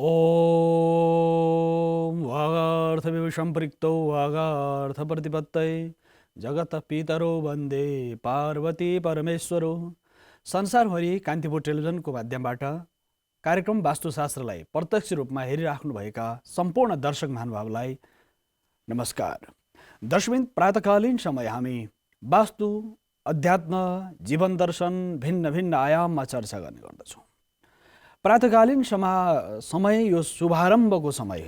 ॐ वागार्थविवशम्पृक्तौ वागार्थप्रतिपत्तये जगतः पितरो वन्दे पार्वती परमेश्वरो। संसारभरि कान्तिपुर टेलिभिजनको माध्यमबाट कार्यक्रम वास्तुशास्त्रलाई प्रत्यक्ष रूपमा हेरिराख्नुभएका सम्पूर्ण दर्शक महानुभावलाई नमस्कार। दर्शकवृन्द, प्रातकालीन समय हामी वास्तु, अध्यात्म, जीवन दर्शन भिन्न भिन्न आयाममा चर्चा गर्ने गर्दछौँ। प्रातकालीन समय यो शुभारम्भको समय,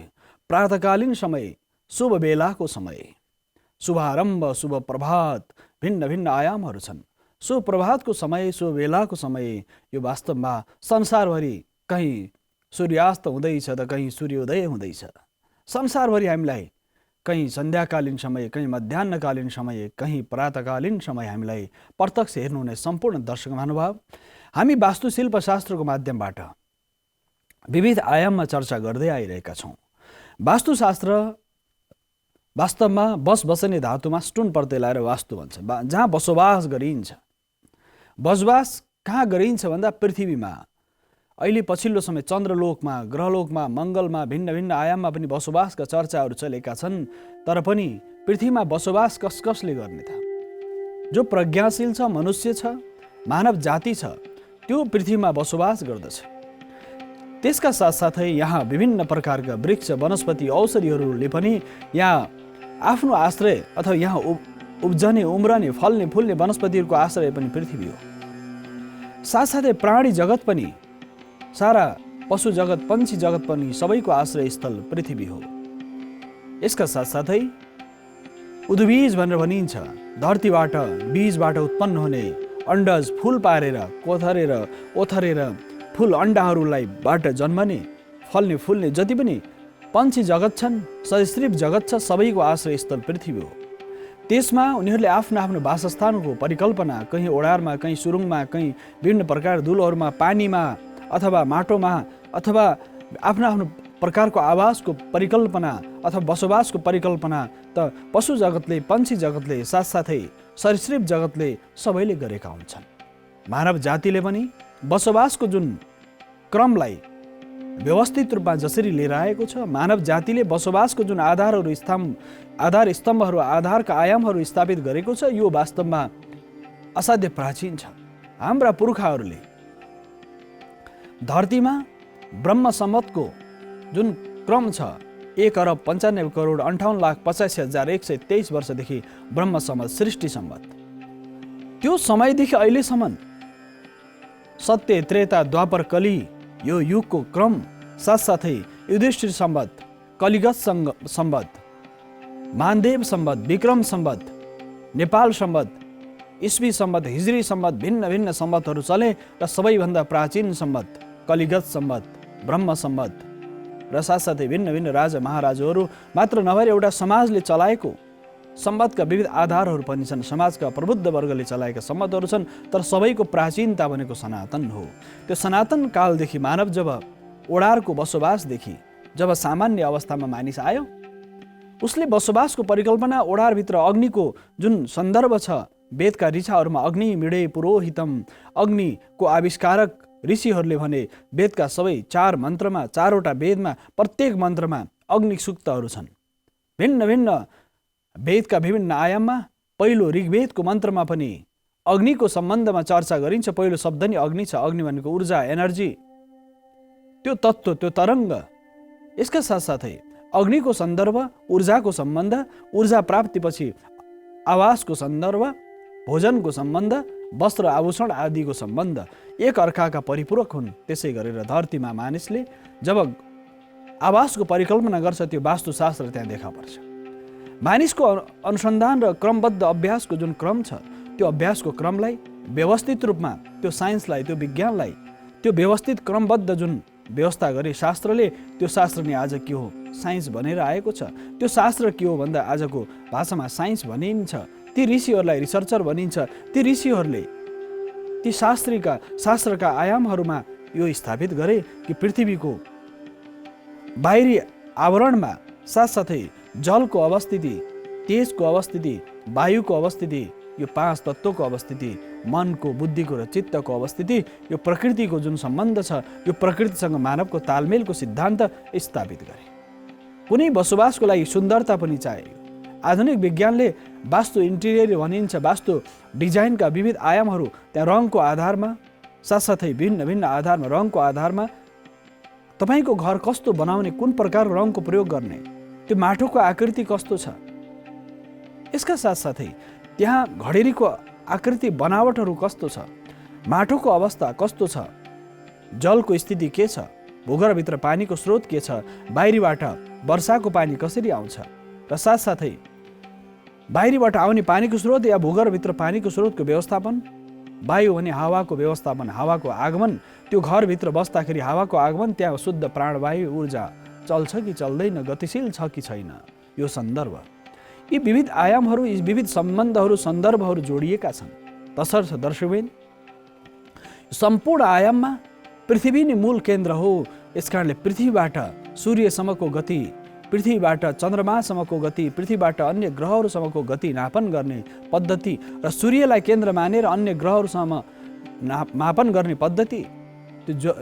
प्रातकालीन समय शुभ बेलाको समय, शुभारम्भ, शुभ प्रभात भिन्न भिन्न आयामहरू छन्। शुभ प्रभातको समय, शुभ बेलाको समय यो वास्तवमा संसारभरि कहीँ सूर्यास्त हुँदैछ त कहीँ सूर्योदय हुँदैछ। संसारभरि हामीलाई कहीँ सन्ध्याकालीन समय, कहीँ मध्याह्नकालीन समय, कहीँ प्रातकालीन समय हामीलाई प्रत्यक्ष हेर्नुहुने सम्पूर्ण दर्शक महानुभाव, हामी वास्तुशिल्पशास्त्रको माध्यमबाट विविध आयाममा चर्चा गर्दै आइरहेका छौँ। वास्तुशास्त्र वास्तवमा बसबसने धातुमा स्टोन पर्दै लाएर वास्तु भन्छ, जहाँ बसोबास गरिन्छ। बसोबास कहाँ गरिन्छ भन्दा पृथ्वीमा। अहिले पछिल्लो समय चन्द्रलोकमा, ग्रहलोकमा, मङ्गलमा भिन्न भिन्न आयाममा पनि बसोबासका चर्चाहरू चलेका छन्। तर पनि पृथ्वीमा बसोबास कसले गर्ने त? जो प्रज्ञाशील छ, मनुष्य छ, मानव जाति छ, त्यो पृथ्वीमा बसोबास गर्दछ। त्यसका साथसाथै यहाँ विभिन्न प्रकारका वृक्ष, वनस्पति, औषधिहरूले पनि यहाँ आफ्नो आश्रय अथवा यहाँ उब्जने, उम्रने, फल्ने, फुल्ने वनस्पतिहरूको आश्रय पनि पृथ्वी हो। साथसाथै प्राणी जगत पनि, सारा पशु जगत, पन्छी जगत पनि सबैको आश्रय स्थल पृथ्वी हो। यसका साथसाथै उद्बीज भनेर भनिन्छ, धरतीबाट बीजबाट उत्पन्न हुने अण्डज फुल पारेर, कोथरेर, ओथरेर फुल अण्डाहरूलाई बाट जन्मने, फल्ने, फुल्ने जति पनि पन्छी जगत छन्, सरीसृप जगत छ, सबैको आश्रय स्थल पृथ्वी हो। त्यसमा उनीहरूले आफ्नो आफ्नो वासस्थानको परिकल्पना, कहीँ ओडारमा, कहीँ सुरुङमा, कहीँ विभिन्न प्रकार दुलोहरूमा, पानीमा अथवा माटोमा, अथवा आफ्नो आफ्नो प्रकारको आवासको परिकल्पना अथवा बसोबासको परिकल्पना त पशु जगतले, पन्छी जगतले, साथसाथै सरीसृप जगतले सबैले गरेका हुन्छन्। मानव जातिले पनि बसोबासको जुन क्रमलाई व्यवस्थित रूपमा जसरी लिएर आएको छ, मानव जातिले बसोबासको जुन आधार स्तम्भहरू, आधारका आयामहरू स्थापित गरेको छ, यो वास्तवमा असाध्य प्राचीन छ। हाम्रा पुर्खाहरूले धरतीमा ब्रह्म सम्वतको जुन क्रम छ, 1,95,58,85,123 वर्षदेखि ब्रह्म सम्वत, सृष्टि सम्वत, त्यो समयदेखि अहिलेसम्म सत्य, त्रेता, द्वापर, कली यो युगको क्रम, साथसाथै युधिष्ठिर सम्वत, कलिगत सम्वत, मानदेव सम्वत, विक्रम सम्वत, नेपाल सम्वत, इस्वी सम्वत, हिजरी सम्वत, भिन्न भिन्न सम्वतहरू चले र सबैभन्दा प्राचीन सम्वत कलिगत सम्वत, ब्रह्म सम्वत र साथसाथै भिन्न भिन्न राजा महाराजाहरू मात्र नभएर एउटा समाजले चलाएको सम्वतका विविध आधारहरू पनि छन्। समाजका प्रबुद्ध वर्गले चलाएका सम्वतहरू छन्, तर सबैको प्राचीनता भनेको सनातन हो। त्यो सनातन कालदेखि मानव जब ओडारको बसोबासदेखि जब सामान्य अवस्थामा मानिस आयो, उसले बसोबासको परिकल्पना, ओडारभित्र अग्निको जुन सन्दर्भ छ, वेदका ऋचाहरूमा अग्नि मिडे पुरोहितम, अग्निको आविष्कारक ऋषिहरूले भने वेदका सबै 4 मन्त्रमा, 4वटा वेदमा प्रत्येक मन्त्रमा अग्नि सूक्तहरू छन्। भिन्न भिन्न वेदका विभिन्न आयाममा पहिलो ऋग्वेदको मन्त्रमा पनि अग्निको सम्बन्धमा चर्चा गरिन्छ। पहिलो शब्द नै अग्नि छ। अग्नि भनेको ऊर्जा, एनर्जी, त्यो तत्त्व, त्यो तरङ्ग। यसका साथसाथै अग्निको सन्दर्भ, ऊर्जाको सम्बन्ध, ऊर्जा प्राप्तिपछि आवासको सन्दर्भ, भोजनको सम्बन्ध, वस्त्र आभूषण आदिको सम्बन्ध एक अर्काका परिपूरक हुन्। त्यसै गरेर धरतीमा मानिसले जब आवासको परिकल्पना गर्छ, त्यो वास्तुशास्त्र त्यहाँ देखा पर्छ। मानिसको अनुसन्धान र क्रमबद्ध अभ्यासको जुन क्रम छ, त्यो अभ्यासको क्रमलाई व्यवस्थित रूपमा, त्यो साइन्सलाई, त्यो विज्ञानलाई, त्यो व्यवस्थित क्रमबद्ध जुन व्यवस्था गरे शास्त्रले, त्यो शास्त्र नै आज के हो? साइन्स बनेर आएको छ। त्यो शास्त्र के हो भन्दा आजको भाषामा साइन्स भनिन्छ। ती ऋषिहरूलाई रिसर्चर भनिन्छ। ती ऋषिहरूले ती शास्त्रका आयामहरूमा यो स्थापित गरे कि पृथ्वीको बाहिरी आवरणमा साथसाथै जलको अवस्थिति, तेजको अवस्थिति, वायुको अवस्थिति, यो 5 तत्त्वको अवस्थिति मनको, बुद्धिको र चित्तको अवस्थिति, यो प्रकृतिको जुन सम्बन्ध छ, यो प्रकृतिसँग मानवको तालमेलको सिद्धान्त स्थापित गरे। कुनै बसोबासको लागि सुन्दरता पनि चाहियो। आधुनिक विज्ञानले वास्तु इन्टिरियर भनिन्छ, वास्तु डिजाइनका विविध आयामहरू त्यहाँ रङको आधारमा, साथसाथै भिन्न भिन्न आधारमा, रङको आधारमा तपाईँको घर कस्तो बनाउने, कुन प्रकारको रङको प्रयोग गर्ने, त्यो माटोको आकृति कस्तो छ, यसका साथसाथै त्यहाँ घडेरीको आकृति बनावटहरू कस्तो छ, माटोको अवस्था कस्तो छ, जलको स्थिति के छ, भूगर्भभित्र पानीको स्रोत के छ, बाहिरीबाट वर्षाको पानी कसरी आउँछ, र साथसाथै बाहिरीबाट आउने पानीको स्रोत या भूगर्भभित्र पानीको स्रोतको व्यवस्थापन, वायु भने हावाको व्यवस्थापन, हावाको आगमन, त्यो घरभित्र बस्दाखेरि हावाको आगमन, त्यहाँ शुद्ध प्राणवायु ऊर्जा चल्छ कि चल्दैन, गतिशील छ कि छैन, यो सन्दर्भ, यी विविध आयामहरू, यी विविध सम्बन्धहरू, सन्दर्भहरू जोडिएका छन्। तसर्थ दर्शकवृन्द, सम्पूर्ण आयाममा पृथ्वी नै मूल केन्द्र हो। यसकारणले पृथ्वीबाट सूर्यसम्मको गति, पृथ्वीबाट चन्द्रमासम्मको गति, पृथ्वीबाट अन्य ग्रहहरूसम्मको गति नापन गर्ने पद्धति र सूर्यलाई केन्द्र मानेर अन्य ग्रहहरूसम्म मापन गर्ने पद्धति, त्यो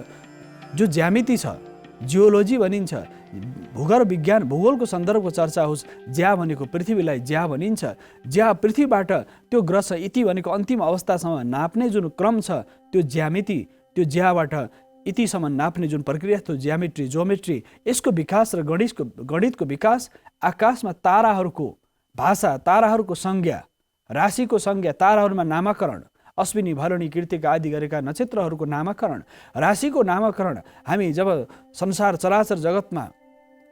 जो ज्यामिति छ, जियोलोजी भनिन्छ, भूगर्भ विज्ञान, भूगोलको सन्दर्भको चर्चा होस्। ज्या भनेको पृथ्वीलाई ज्या भनिन्छ। ज्या पृथ्वीबाट त्यो ग्रह इति भनेको अन्तिम अवस्थासम्म नाप्ने जुन क्रम छ, त्यो ज्यामिति, त्यो ज्याबाट इतिसम्म नाप्ने जुन प्रक्रिया, त्यो ज्यामेट्री, जोमेट्री, यसको विकास र गणितको विकास, आकाशमा ताराहरूको भाषा, ताराहरूको संज्ञा, राशिको संज्ञा, ताराहरूमा नामाकरण, अश्विनी, भरणी, कृतिका आदि गरेका नक्षत्रहरूको नामाकरण, राशिको नामाकरण। हामी जब संसार चराचर जगतमा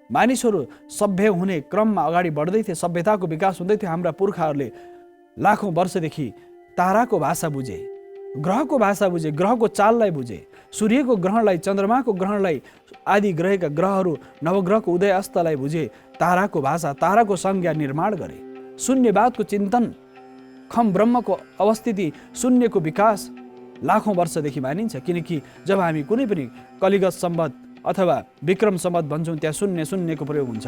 मानिसहरू सभ्य हुने क्रममा अगाडि बढ्दै थिए, सभ्यताको विकास हुँदै थियो, हाम्रा पुर्खाहरूले लाखौँ वर्षदेखि ताराको भाषा बुझे, ग्रहको भाषा बुझे, ग्रहको चाललाई बुझे, सूर्यको ग्रहणलाई, चन्द्रमाको ग्रहणलाई, आदि ग्रहेका ग्रहहरू, नवग्रहको उदय अस्तलाई बुझे, ताराको भाषा, ताराको संज्ञा निर्माण गरे। शून्यवादको चिन्तन, खम ब्रह्मको अवस्थिति, शून्यको विकास लाखौँ वर्षदेखि मानिन्छ। किनकि जब हामी कुनै पनि कलिगत सम्वत अथवा विक्रम सम्वत भन्छौँ, त्यहाँ शून्य शून्यको प्रयोग हुन्छ।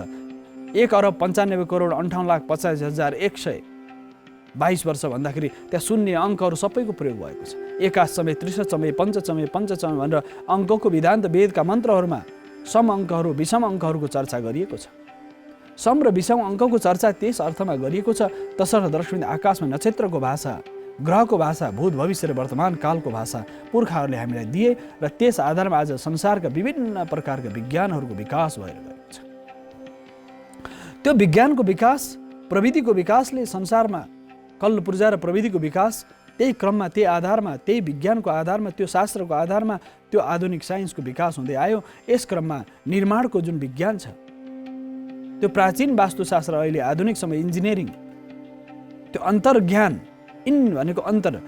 1,95,58,50,122 वर्ष भन्दाखेरि त्यहाँ शून्य अङ्कहरू सबैको प्रयोग भएको छ। एकाश समय, त्रिशत समय, पञ्चचमय, पञ्चचमय भनेर अङ्कको विधान्त वेदका मन्त्रहरूमा सम अङ्कहरू, विषम अङ्कहरूको चर्चा गरिएको छ। सम र विषम अङ्कको चर्चा त्यस अर्थमा गरिएको छ। तसर्थ दर्शकवृन्द, आकाशमा नक्षत्रको भाषा, ग्रहको भाषा, भूत, भविष्य र वर्तमान कालको भाषा पुर्खाहरूले हामीलाई दिए र त्यस आधारमा आज संसारका विभिन्न प्रकारका विज्ञानहरूको विकास भएर गएको छ। त्यो विज्ञानको विकास, प्रविधिको विकासले संसारमा कल्लो पूर्जा र प्रविधिको विकास, त्यही क्रममा, त्यही आधारमा, त्यही विज्ञानको आधारमा, त्यो शास्त्रको आधारमा त्यो आधुनिक साइन्सको विकास हुँदै आयो। यस क्रममा निर्माणको जुन विज्ञान छ, त्यो प्राचीन वास्तुशास्त्र, अहिले आधुनिक समय इन्जिनियरिङ, त्यो अन्तर्ज्ञान, इन भनेको अन्तर,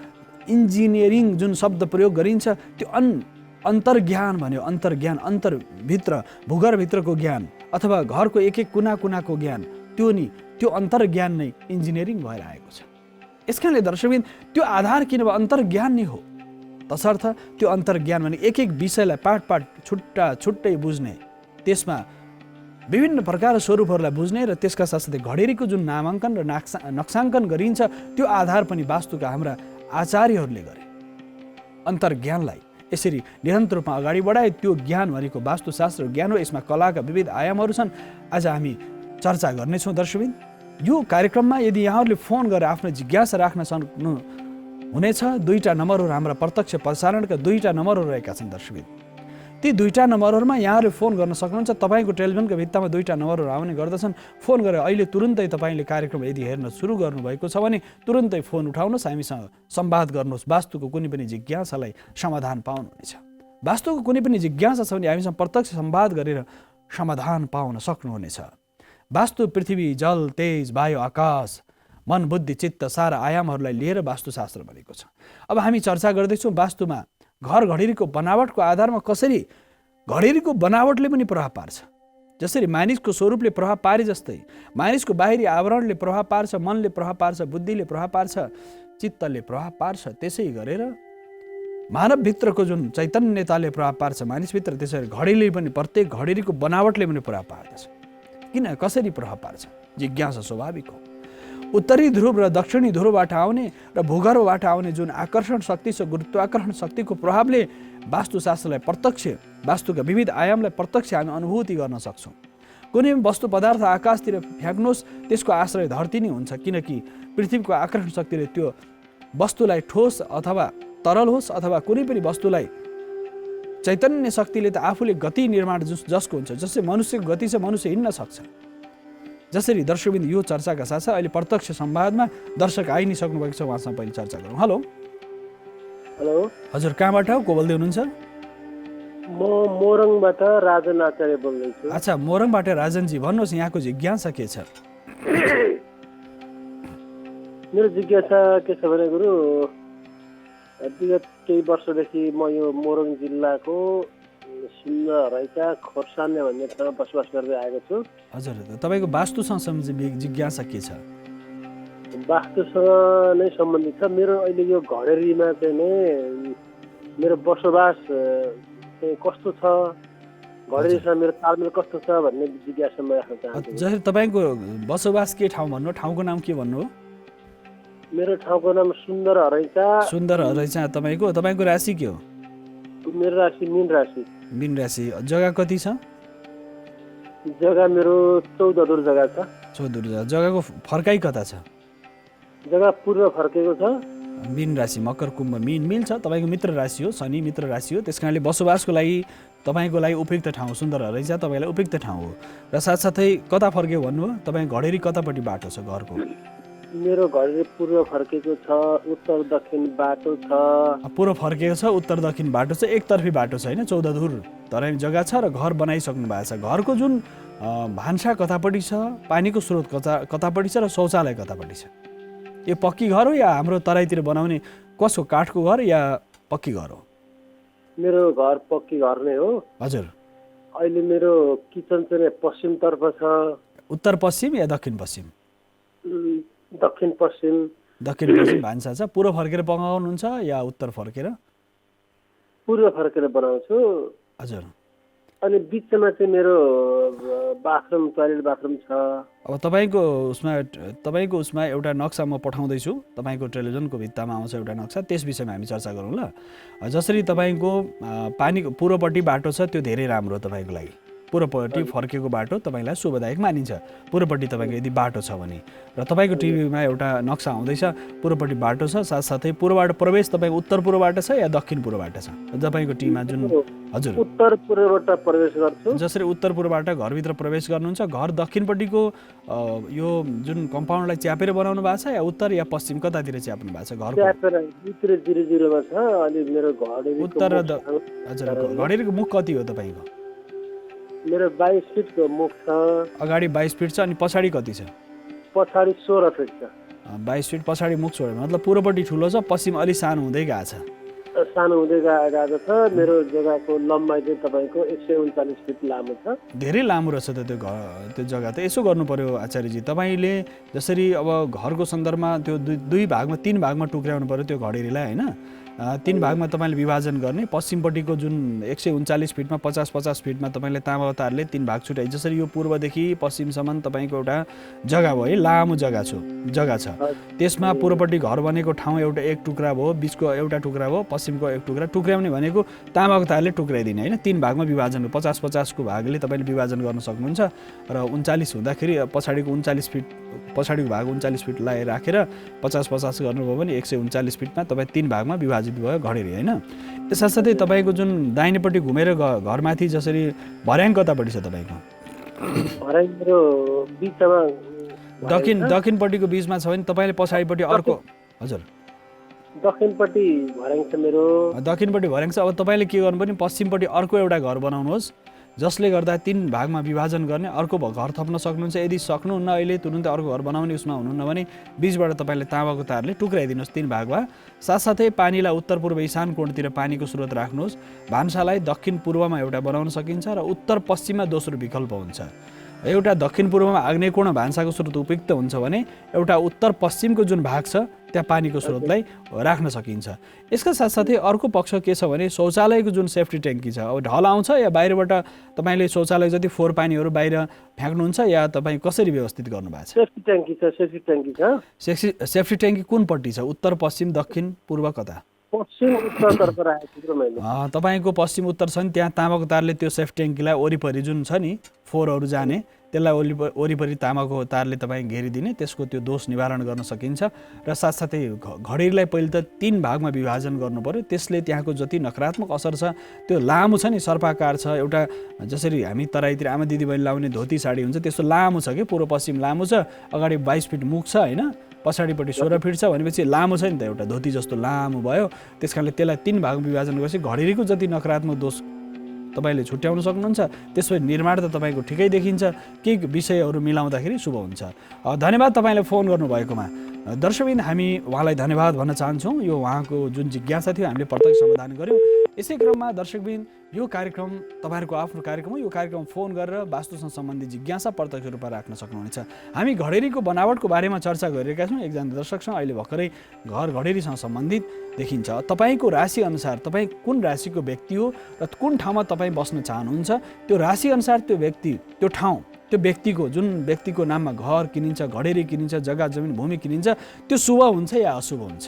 इन्जिनियरिङ जुन शब्द प्रयोग गरिन्छ, त्यो अन्तर्ज्ञान भन्यो। अन्तर्ज्ञान, अन्तरभित्र, भूगर्भभित्रको ज्ञान अथवा घरको एक एक कुना कुनाको ज्ञान, त्यो अन्तर्ज्ञान नै इन्जिनियरिङ भएर आएको छ। यसकारणले दर्शकवृन्द, त्यो आधार किन भयो? अन्तर्ज्ञान नै हो। तसर्थ त्यो अन्तर्ज्ञान भने एक एक विषयलाई पाठ छुट्टै बुझ्ने, त्यसमा विभिन्न प्रकार स्वरूपहरूलाई बुझ्ने र त्यसका साथसाथै घडेरीको जुन नामाङ्कन र नक्साङ्कन गरिन्छ, त्यो आधार पनि वास्तुका हाम्रा आचार्यहरूले गरे। अन्तर्ज्ञानलाई यसरी निरन्तर रूपमा अगाडि बढाए। त्यो ज्ञान भनेको वास्तुशास्त्र ज्ञान हो। यसमा कलाका विविध आयामहरू छन्। आज हामी चर्चा गर्नेछौँ। दर्शकवृन्द, यो कार्यक्रममा यदि यहाँहरूले फोन गरेर आफ्नो जिज्ञासा राख्न सक्नु हुनेछ, 2टा नम्बरहरू हाम्रा प्रत्यक्ष प्रसारणका 2टा नम्बरहरू रहेका छन्। दर्शकवृन्द, ती 2टा नम्बरहरूमा यहाँहरूले फोन गर्न सक्नुहुन्छ। तपाईँको टेलिफोनको भित्तामा 2टा नम्बरहरू आउने गर्दछन्। फोन गरेर अहिले तुरुन्तै तपाईँले कार्यक्रम यदि हेर्न सुरु गर्नुभएको छ भने तुरुन्तै फोन उठाउनुहोस्, हामीसँग संवाद गर्नुहोस्। वास्तुको कुनै पनि जिज्ञासालाई समाधान पाउनुहुनेछ। वास्तुको कुनै पनि जिज्ञासा छ भने हामीसँग प्रत्यक्ष संवाद गरेर समाधान पाउन सक्नुहुनेछ। वास्तु पृथ्वी, जल, तेज, वायु, आकाश, मन, बुद्धि, चित्त, सारा आयामहरूलाई लिएर वास्तुशास्त्र बनेको छ। अब हामी चर्चा गर्दैछौँ वास्तुमा घर घडेरीको बनावटको आधारमा कसरी घडेरीको बनावटले पनि प्रभाव पार्छ। जसरी मानिसको स्वरूपले प्रभाव पारे जस्तै मानिसको बाहिरी आवरणले प्रभाव पार्छ, मनले प्रभाव पार्छ, बुद्धिले प्रभाव पार्छ, चित्तले प्रभाव पार्छ, त्यसै गरेर मानवभित्रको जुन चैतन्यताले प्रभाव पार्छ मानिसभित्र, त्यसरी घडेरीले पनि, प्रत्येक घडेरीको बनावटले पनि प्रभाव पार्दछ। किन, कसरी प्रभाव पार्छ? जिज्ञासा स्वाभाविक हो। उत्तरी ध्रुव र दक्षिणी ध्रुवबाट आउने र भूगर्भबाट आउने जुन आकर्षण शक्ति छ, गुरुत्वाकर्षण शक्तिको प्रभावले वास्तुशास्त्रलाई प्रत्यक्ष, वास्तुका विविध आयामलाई प्रत्यक्ष हामी अनुभूति गर्न सक्छौँ। कुनै वस्तु पदार्थ आकाशतिर फ्याँक्नुहोस्, त्यसको आश्रय धरती नै हुन्छ, किनकि पृथ्वीको आकर्षण शक्तिले त्यो वस्तुलाई ठोस अथवा तरल होस् अथवा कुनै पनि वस्तुलाई चैतन्य शक्तिले त आफूले गति निर्माण जसको हुन्छ, जस्तै मनुष्यको गति छ, मनुष्य हिँड्न सक्छ। जसरी दर्शकबिन्दु यो चर्चाका साथ अहिले प्रत्यक्ष संवादमा दर्शक आइ नै सक्नुभएको छ, उहाँसँग पहिले चर्चा गरौँ। हेलो हेलो हजुर, कहाँबाट को बोल्दै हुनुहुन्छ? म मोरङबाट राजन आचार्य बोल्दैछु। अच्छा, मोरङबाट राजनजी, भन्नुहोस् यहाँको जिज्ञासा के छ? मेरो जिज्ञासा के छ भने गुरु, विगत केही वर्षदेखि म यो मोरङ जिल्लाको सिन्धहराईका खोर्साने भन्ने ठाउँमा बसोबास गर्दै आएको छु। हजुर, तपाईँको वास्तुसँग सम्बन्धित जिज्ञासा के छ? वास्तुसँग नै सम्बन्धित छ। मेरो अहिले यो घडेरीमा चाहिँ नै मेरो बसोबास चाहिँ कस्तो छ, घडेरीसँग मेरो तालमेल कस्तो छ भन्ने जिज्ञासा म राख्न चाहन्छु। जसरी तपाईँको बसोबास के ठाउँ भन्नु, ठाउँको नाम के भन्नु हो? मेरो ठाउँको नाम सुन्दरहराईका। सुन्दरहराई चाहिँ तपाईँको राशि के हो? मेरो राशि मीन राशि। मीन राशि। जग्गा कति छ? जग्गा मेरो 14 दूर जग्गा छ। 14 जग्गा। जग्गाको फर्काइ कता छ? जग्गा पूर्व फर्केको छ। मीन राशि, मकर कुम्भ मीन मिल्छ, तपाईँको मित्र राशि हो, शनि मित्र राशि हो, त्यस कारणले बसोबासको लागि तपाईँको लागि उपयुक्त ठाउँ सुन्दरहराई चाहिँ तपाईँलाई उपयुक्त ठाउँ हो। र साथसाथै कता फर्क्यो भन्नुभयो? तपाईँ घडेरी कतापट्टि बाटो छ घरको? मेरो घडेरी पूर्व फर्केको छ, उत्तर दक्षिण बाटो छ। पूर्व फर्केको छ, उत्तर दक्षिण बाटो छ, एकतर्फी बाटो छ होइन, 14 धुर तराई जग्गा छ र घर बनाइसक्नु भएको छ। घरको जुन भान्सा कतापट्टि छ, पानीको स्रोत कतापट्टि छ र शौचालय कतापट्टि छ? यो पक्की घर हो या हाम्रो तराईतिर बनाउने कसको काठको घर या पक्की घर हो? मेरो घर पक्की घर नै हो। हजुर। अहिले मेरो किचन चाहिँ पश्चिमतर्फ छ। उत्तर पश्चिम या दक्षिण पश्चिम? दक्षिण पश्चिम। दक्षिण पश्चिम भान्सा छ। पूर्व फर्केर पकाउनुहुन्छ या उत्तर फर्केर? पूर्व फर्केर बनाउँछु। हजुर। अनि बिचमा चाहिँ मेरो बाथरुम, टोयलेट बाथरुम छ। अब तपाईँको उसमा एउटा नक्सा म पठाउँदैछु, तपाईँको टेलिभिजनको भित्तामा आउँछ एउटा नक्सा, त्यस विषयमा हामी चर्चा गरौँ ल। जसरी तपाईँको पानीको पूर्वपट्टि बाटो छ, त्यो धेरै राम्रो हो तपाईँको लागि। पूर्वपट्टि फर्केको बाटो तपाईँलाई शुभदायक मानिन्छ, पूर्वपट्टि तपाईँको यदि बाटो छ भने। र तपाईँको टिभीमा एउटा नक्सा आउँदैछ, पूर्वपट्टि बाटो छ, साथसाथै पूर्वबाट प्रवेश तपाईँको उत्तर पूर्वबाट छ या दक्षिण पूर्वबाट छ? तपाईँको टिभीमा जुन हजुर उत्तर पूर्वबाट प्रवेश गर्छु। जसरी उत्तर पूर्वबाट घरभित्र प्रवेश गर्नुहुन्छ, घर दक्षिणपट्टिको यो जुन कम्पाउन्डलाई च्यापेर बनाउनु भएको छ या उत्तर या पश्चिम कतातिर च्याप्नु भएको छ? घरको भित्र 0-0 छ। अनि मेरो घडेरी उत्तर र हजुर, घडेरीको मुख कति हो तपाईँको? मेरो 22 फिटको मुख छ। अगाडि 22 फिट छ, अनि पछाडि कति छ? पछाडि 16 फिट छ। 22 फिट पछाडि मुख छोडेर, मतलब पूर्वपट्टि ठुलो छ, पश्चिम अलि सानो हुँदै गएको छ। सानो हुँदै गएको छ। मेरो जग्गाको लम्बाइ चाहिँ तपाईँको 139 फिट लामो छ। धेरै लामो रहेछ त त्यो जग्गा त। यसो गर्नु पर्यो आचार्यजी, तपाईँले जसरी अब घरको सन्दर्भमा त्यो दुई भागमा 3 भागमा टुक्राउनु पर्यो त्यो घडेरीलाई होइन। 3 भागमा तपाईँले विभाजन गर्ने। पश्चिमपट्टिको जुन 139 फिटमा 50-50 फिटमा तपाईँले तामावतारले 3 भाग छुट्याइ। जसरी यो पूर्वदेखि पश्चिमसम्म तपाईँको एउटा जग्गा भयो है, लामो जग्गा छ। त्यसमा पूर्वपट्टि घर बनेको ठाउँ एउटा एक टुक्रा भयो, बिचको एउटा टुक्रा भयो, पश्चिमको एक टुक्रा। टुक्राउने भनेको तामाको तारले टुक्राइदिने होइन, 3 भागमा विभाजन, 50-50 को भागले तपाईँले विभाजन गर्न सक्नुहुन्छ। र 39 हुँदाखेरि पछाडिको 39 फिट, पछाडिको भाग 39 फिट राखेर 50-50 गर्नुभयो भने 139 फिटमा तपाईँ 3 भागमा विभाजन भयो घडेरी होइन। त्यस साथसाथै तपाईँको जुन दाहिनेपट्टि घुमेर घरमाथि जसरी भर्याङ कतापट्टि छ तपाईँको? भर्याङ मेरो बिचमा दक्षिणपट्टिको बिचमा छ भने तपाईँले पछाडिपट्टि अर्को हजुर दक्षिणपट्टि भर्याङ छ मेरो। दक्षिणपट्टि भर्याङ छ। अब तपाईँले के गर्नु पर्ने, पश्चिमपट्टि अर्को एउटा घर बनाउनुहोस्, जसले गर्दा 3 भागमा विभाजन गर्ने अर्को घर थप्न सक्नुहुन्छ। यदि सक्नुहुन्न अहिले तुरुन्तै अर्को घर बनाउने उसमा हुनुहुन्न भने बिचबाट तपाईँले तामाको तारले टुक्राइदिनुहोस् 3 भागमा। साथसाथै पानीलाई उत्तर पूर्व ईशान कोणतिर पानीको स्रोत राख्नुहोस्। भान्सालाई दक्षिण पूर्वमा एउटा बनाउन सकिन्छ र उत्तर पश्चिममा दोस्रो विकल्प हुन्छ। एउटा दक्षिण पूर्वमा आग्नेय कोण भान्साको स्रोत उपयुक्त हुन्छ भने एउटा उत्तर पश्चिमको जुन भाग छ त्यहाँ पानीको स्रोतलाई राख्न सकिन्छ। यसका साथसाथै अर्को पक्ष के छ भने शौचालयको जुन सेफ्टी ट्याङ्की छ, अब ढल आउँछ या बाहिरबाट तपाईँले शौचालय जति फोहोर पानीहरू बाहिर फ्याँक्नुहुन्छ या तपाईँ कसरी व्यवस्थित गर्नुभएको छ? सेफ्टी ट्याङ्की छ, सेफ्टी ट्याङ्की छ। सेफ्टी ट्याङ्की कुनपट्टि छ? उत्तर, पश्चिम, दक्षिण, पूर्व, कता? पश्चिम उत्तरतर्फ राखेको छु मैले। तपाईँको पश्चिम उत्तर छ नि, त्यहाँ तामाको तारले त्यो सेफ्टी ट्याङ्कीलाई वरिपरि जुन छ नि फोहोरहरू जाने त्यसलाई वरिपरि तामाको तारले तपाईँ घेरिदिने, त्यसको त्यो दोष निवारण गर्न सकिन्छ। र साथसाथै घडेरीलाई पहिले त 3 भागमा विभाजन गर्नु पर्यो। त्यसले त्यहाँको जति नकारात्मक असर छ त्यो लामो छ नि, सर्पाकार छ, एउटा जसरी हामी तराईतिर आमा दिदीबहिनी लाउने धोती साडी हुन्छ त्यस्तो लामो छ कि, पूर्व पश्चिम लामो छ, अगाडि 22 फिट मुख छ होइन, पछाडिपट्टि 16 फिट छ भनेपछि लामो छ नि त, एउटा धोती जस्तो लामो भयो। त्यस कारणले त्यसलाई 3 भागमा विभाजन गरेपछि घडेरीको जति नकारात्मक दोष तपाईँले छुट्याउन सक्नुहुन्छ। त्यसपछि निर्माण त तपाईँको ठिकै देखिन्छ, केही विषयहरू मिलाउँदाखेरि शुभ हुन्छ। धन्यवाद तपाईँले फोन गर्नुभएकोमा। दर्शकबिन हामी उहाँलाई धन्यवाद भन्न चाहन्छौँ। यो उहाँको जुन जिज्ञासा थियो हामीले प्रत्यक्ष समाधान गऱ्यौँ। यसै क्रममा दर्शकबिन यो कार्यक्रम तपाईँहरूको आफ्नो कार्यक्रम हो। यो कार्यक्रम फोन गरेर वास्तुसँग सम्बन्धित जिज्ञासा प्रत्यक्ष रूपमा राख्न सक्नुहुनेछ। हामी घडेरीको बनावटको बारेमा चर्चा गरिरहेका छौँ। एकजना दर्शकसँग अहिले भर्खरै घर घडेरीसँग सम्बन्धित देखिन्छ। तपाईँको राशि अनुसार तपाईँ कुन राशिको व्यक्ति हो र कुन ठाउँमा तपाईँ बस्न चाहनुहुन्छ, त्यो राशि अनुसार त्यो व्यक्ति, त्यो ठाउँ, त्यो व्यक्तिको जुन व्यक्तिको नाममा घर किनिन्छ, घडेरी किनिन्छ, जग्गा जमिन भूमि किनिन्छ, त्यो शुभ हुन्छ या अशुभ हुन्छ?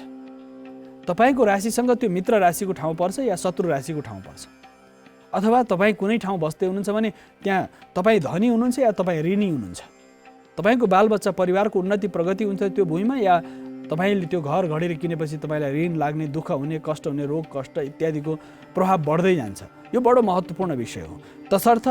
तपाईँको राशिसँग त्यो मित्र राशिको ठाउँ पर्छ या शत्रु राशिको ठाउँ पर्छ? अथवा तपाईँ कुनै ठाउँ बस्दै हुनुहुन्छ भने त्यहाँ तपाईँ धनी हुनुहुन्छ या तपाईँ ऋणी हुनुहुन्छ? तपाईँको बालबच्चा परिवारको उन्नति प्रगति हुन्छ त्यो भूमिमा, या तपाईँले त्यो घर घडेरी किनेपछि तपाईँलाई ऋण लाग्ने, दुःख हुने, कष्ट हुने, रोग कष्ट इत्यादिको प्रभाव बढ्दै जान्छ? यो बडो महत्त्वपूर्ण विषय हो। तसर्थ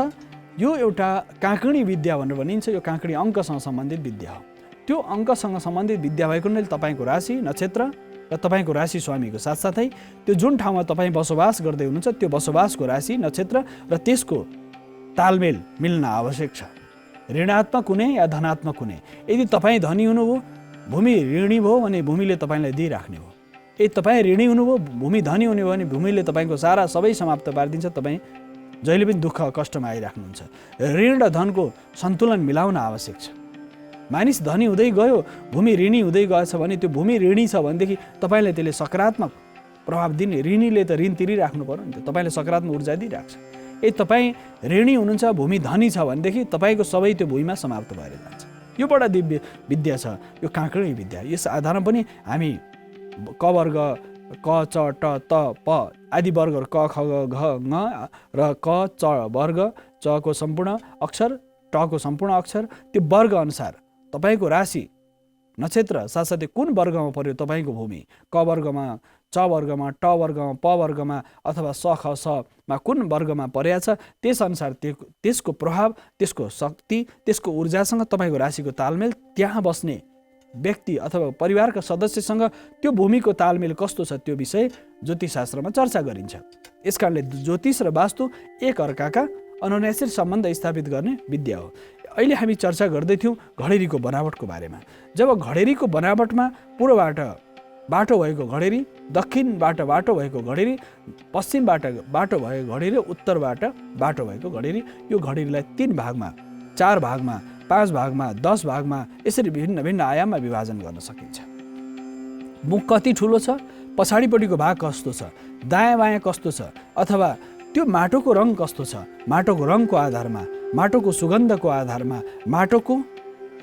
यो एउटा काँक्री विद्या भनेर भनिन्छ। यो काँक्री अङ्कसँग सम्बन्धित विद्या हो। त्यो अङ्कसँग सम्बन्धित विद्या भएको हुनाले तपाईँको राशि, नक्षत्र र तपाईँको राशि स्वामीको साथसाथै त्यो जुन ठाउँमा तपाईँ बसोबास गर्दै हुनुहुन्छ त्यो बसोबासको राशि, नक्षत्र र त्यसको तालमेल मिल्न आवश्यक छ। ऋणात्मक हुने या धनात्मक हुने। यदि तपाईँ धनी हुनुभयो, भूमि ऋणी भयो भने भूमिले तपाईँलाई दिइराख्ने हो। यदि तपाईँ ऋणी हुनुभयो, भूमि धनी हुने भयो भने भूमिले तपाईँको सारा सबै समाप्त पारिदिन्छ। तपाईँ जहिले पनि दुःख कष्टमा आइराख्नुहुन्छ। ऋण र धनको सन्तुलन मिलाउन आवश्यक छ। मानिस धनी हुँदै गयो, भूमि ऋणी हुँदै गएछ भने त्यो भूमि ऋणी छ भनेदेखि तपाईँलाई त्यसले सकारात्मक प्रभाव दिने। ऋणीले त ऋण तिरिराख्नु पर्यो नि त, तपाईँले सकारात्मक ऊर्जा दिइराख्छ। यदि तपाईँ ऋणी हुनुहुन्छ, भूमि धनी छ भनेदेखि तपाईँको सबै त्यो भूमिमा समाप्त भएर जान्छ। यो बडा दिव्य विद्या छ, यो काँक्री विद्या। यस आधारमा पनि हामी क वर्ग, क च ट त प आदि वर्गहरू क ख ग घ ङ र क च वर्ग, च को सम्पूर्ण अक्षर, ट को सम्पूर्ण अक्षर, त्यो वर्ग अनुसार तपाईँको राशि, नक्षत्र साथसाथै कुन वर्गमा पर्यो तपाईँको भूमि, क वर्गमा, च वर्गमा, ट वर्गमा, प वर्गमा अथवा स ख समा कुन वर्गमा परेको छ, त्यसअनुसार त्यसको प्रभाव, त्यसको शक्ति, त्यसको ऊर्जासँग तपाईँको राशिको तालमेल, त्यहाँ बस्ने व्यक्ति अथवा परिवारका सदस्यसँग त्यो भूमिको तालमेल कस्तो छ त्यो विषय ज्योतिषशास्त्रमा चर्चा गरिन्छ। यसकारणले ज्योतिष र वास्तु एक अर्काका अनुनासिक सम्बन्ध स्थापित गर्ने विद्या हो। अहिले हामी चर्चा गर्दैथ्यौँ घडेरीको बनावटको बारेमा। जब घडेरीको बनावटमा पूर्वबाट बाटो भएको घडेरी, दक्षिणबाट बाटो भएको घडेरी, पश्चिमबाट बाटो भएको घडेरी, उत्तरबाट बाटो भएको घडेरी, यो घडेरीलाई 3 भागमा, 4 भागमा, 5 भागमा, 10 भागमा यसरी विभिन्न भिन्न आयाममा विभाजन गर्न सकिन्छ। मुख कति ठुलो छ, पछाडिपट्टिको भाग कस्तो छ, दायाँ बायाँ कस्तो छ, अथवा त्यो माटोको रङ कस्तो छ, माटोको रङको आधारमा, माटोको सुगन्धको आधारमा, माटोको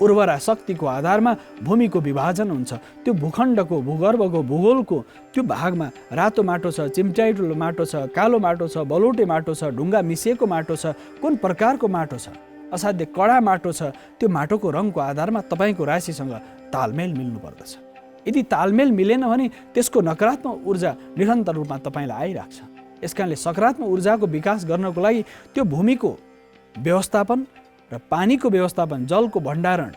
उर्वरा शक्तिको आधारमा भूमिको विभाजन हुन्छ। त्यो भूखण्डको, भूगर्भको, भूगोलको त्यो भागमा रातो माटो छ, चिम्ट्याइटो माटो छ, कालो माटो छ, बलौटे माटो छ, ढुङ्गा मिसिएको माटो छ, कुन प्रकारको माटो छ, असाध्य कडा माटो छ, त्यो माटोको रङको आधारमा तपाईँको राशिसँग तालमेल मिल्नु पर्दछ। यदि तालमेल मिलेन भने त्यसको नकारात्मक ऊर्जा निरन्तर रूपमा तपाईँलाई आइराख्छ। यसकारणले सकारात्मक ऊर्जाको विकास गर्नको लागि त्यो भूमिको व्यवस्थापन र पानीको व्यवस्थापन, जलको भण्डारण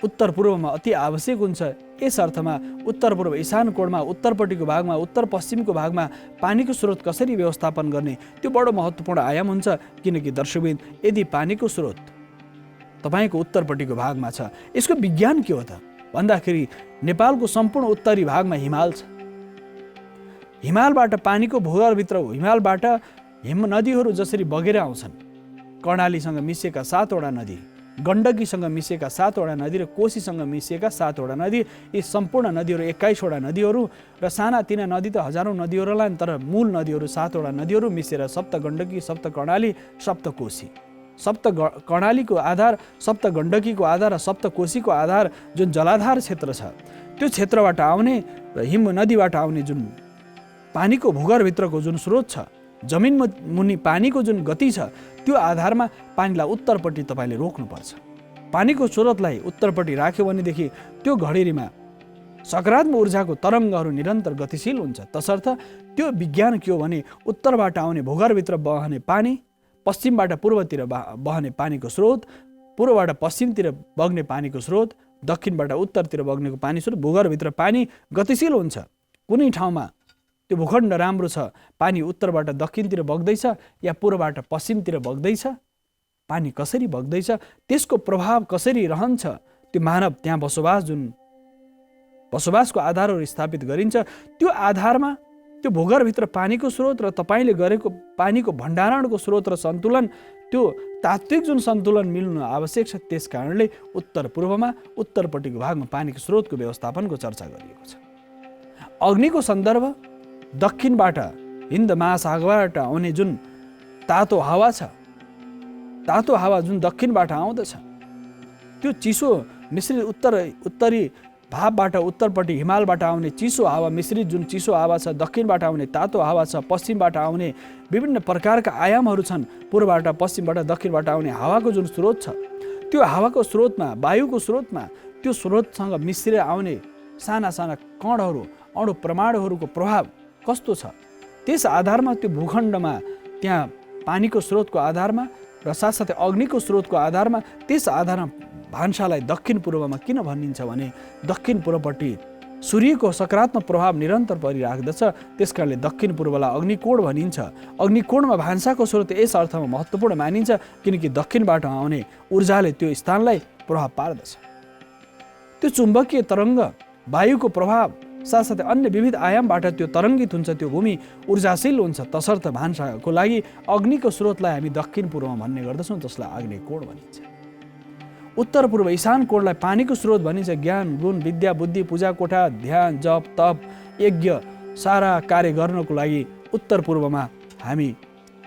उत्तर पूर्वमा अति आवश्यक हुन्छ। यस अर्थमा उत्तर पूर्व ईशान कोणमा, उत्तरपट्टिको भागमा, उत्तर पश्चिमको भागमा पानीको स्रोत कसरी व्यवस्थापन गर्ने त्यो बडो महत्त्वपूर्ण आयाम हुन्छ। किनकि दर्शकबिन, यदि पानीको स्रोत तपाईँको उत्तरपट्टिको भागमा छ, यसको विज्ञान के हो त भन्दाखेरि नेपालको सम्पूर्ण उत्तरी भागमा हिमाल छ। हिमालबाट पानीको भूगर्भभित्र, हिमालबाट हिम नदीहरू जसरी बगेर आउँछन्, कर्णालीसँग मिसिएका 7वटा नदी, गण्डकीसँग मिसिएका 7वटा नदी र कोसीसँग मिसिएका 7वटा नदी, यी सम्पूर्ण नदीहरू 21वटा नदीहरू र सानातिना नदी त हजारौँ नदीहरूलाई, तर मूल नदीहरू 7वटा नदीहरू मिसेर सप्त गण्डकी, सप्त कर्णाली, सप्त कोशी। सप्त कर्णालीको आधार, सप्त गण्डकीको आधार र सप्त कोशीको आधार जुन जलाधार क्षेत्र छ, त्यो क्षेत्रबाट आउने र हिम नदीबाट आउने जुन पानीको भूगर्भभित्रको जुन स्रोत छ, जमिन मुनि पानीको जुन गति छ, त्यो आधारमा पानीलाई उत्तरपट्टि तपाईँले रोक्नुपर्छ। पानीको स्रोतलाई उत्तरपट्टि राख्यो भनेदेखि त्यो घडेरीमा सकारात्मक ऊर्जाको तरङ्गहरू निरन्तर गतिशील हुन्छ। तसर्थ त्यो विज्ञान के हो भने उत्तरबाट आउने भूगर्भभित्र बहने पानी, पश्चिमबाट पूर्वतिर बहने पानीको स्रोत, पूर्वबाट पश्चिमतिर बग्ने पानीको स्रोत, दक्षिणबाट उत्तरतिर बग्नेको पानी स्रोत, भूगर्भभित्र पानी गतिशील हुन्छ। कुनै ठाउँमा त्यो भूखण्ड राम्रो छ, पानी उत्तरबाट दक्षिणतिर बग्दैछ या पूर्वबाट पश्चिमतिर बग्दैछ, पानी कसरी बग्दैछ, त्यसको प्रभाव कसरी रहन्छ, त्यो मानव त्यहाँ बसोबासको आधारहरू स्थापित गरिन्छ। त्यो आधारमा त्यो भूगर्भभित्र पानीको स्रोत र तपाईँले गरेको पानीको भण्डारणको स्रोत र सन्तुलन, त्यो तात्विक जुन सन्तुलन मिल्नु आवश्यक छ। त्यस कारणले उत्तर पूर्वमा उत्तरपट्टिको भागमा पानीको स्रोतको व्यवस्थापनको चर्चा गरिएको छ। अग्निको सन्दर्भ दक्षिणबाट हिन्द महासागरबाट आउने जुन तातो हावा छ, तातो हावा जुन दक्षिणबाट आउँदछ, त्यो चिसो मिश्रित उत्तरी भावबाट उत्तरपट्टि हिमालबाट आउने चिसो हावा मिश्रित जुन चिसो हावा छ, दक्षिणबाट आउने तातो हावा छ, पश्चिमबाट आउने विभिन्न प्रकारका आयामहरू छन्, पूर्वबाट पश्चिमबाट दक्षिणबाट आउने हावाको जुन स्रोत छ, त्यो हावाको स्रोतमा, वायुको स्रोतमा त्यो स्रोतसँग मिश्रेर आउने साना साना कणहरू, अणु परमाणुहरूको प्रभाव कस्तो छ, त्यस आधारमा त्यो भूखण्डमा त्यहाँ पानीको स्रोतको आधारमा र साथसाथै अग्निको स्रोतको आधारमा, त्यस आधारमा भान्सालाई दक्षिण पूर्वमा किन भनिन्छ भने दक्षिण पूर्वपट्टि सूर्यको सकारात्मक प्रभाव निरन्तर परिराख्दछ। त्यसकारणले दक्षिण पूर्वलाई अग्निकोण भनिन्छ। अग्निकोणमा भान्साको स्रोत यस अर्थमा महत्त्वपूर्ण मानिन्छ किनकि दक्षिणबाट आउने ऊर्जाले त्यो स्थानलाई प्रभाव पार्दछ। त्यो चुम्बकीय तरङ्ग, वायुको प्रभाव, साथसाथै अन्य विविध आयामबाट त्यो तरङ्गित हुन्छ, त्यो भूमि ऊर्जाशील हुन्छ। तसर्थ भान्साको लागि अग्निको स्रोतलाई हामी दक्षिण पूर्वमा भन्ने गर्दछौँ, जसलाई अग्निकोण भनिन्छ। उत्तर पूर्व ईशान कोणलाई पानीको स्रोत भनिन्छ। ज्ञान, गुण, विद्या, बुद्धि, पूजा कोठा, ध्यान, जप, तप, यज्ञ सारा कार्य गर्नको लागि उत्तर पूर्वमा हामी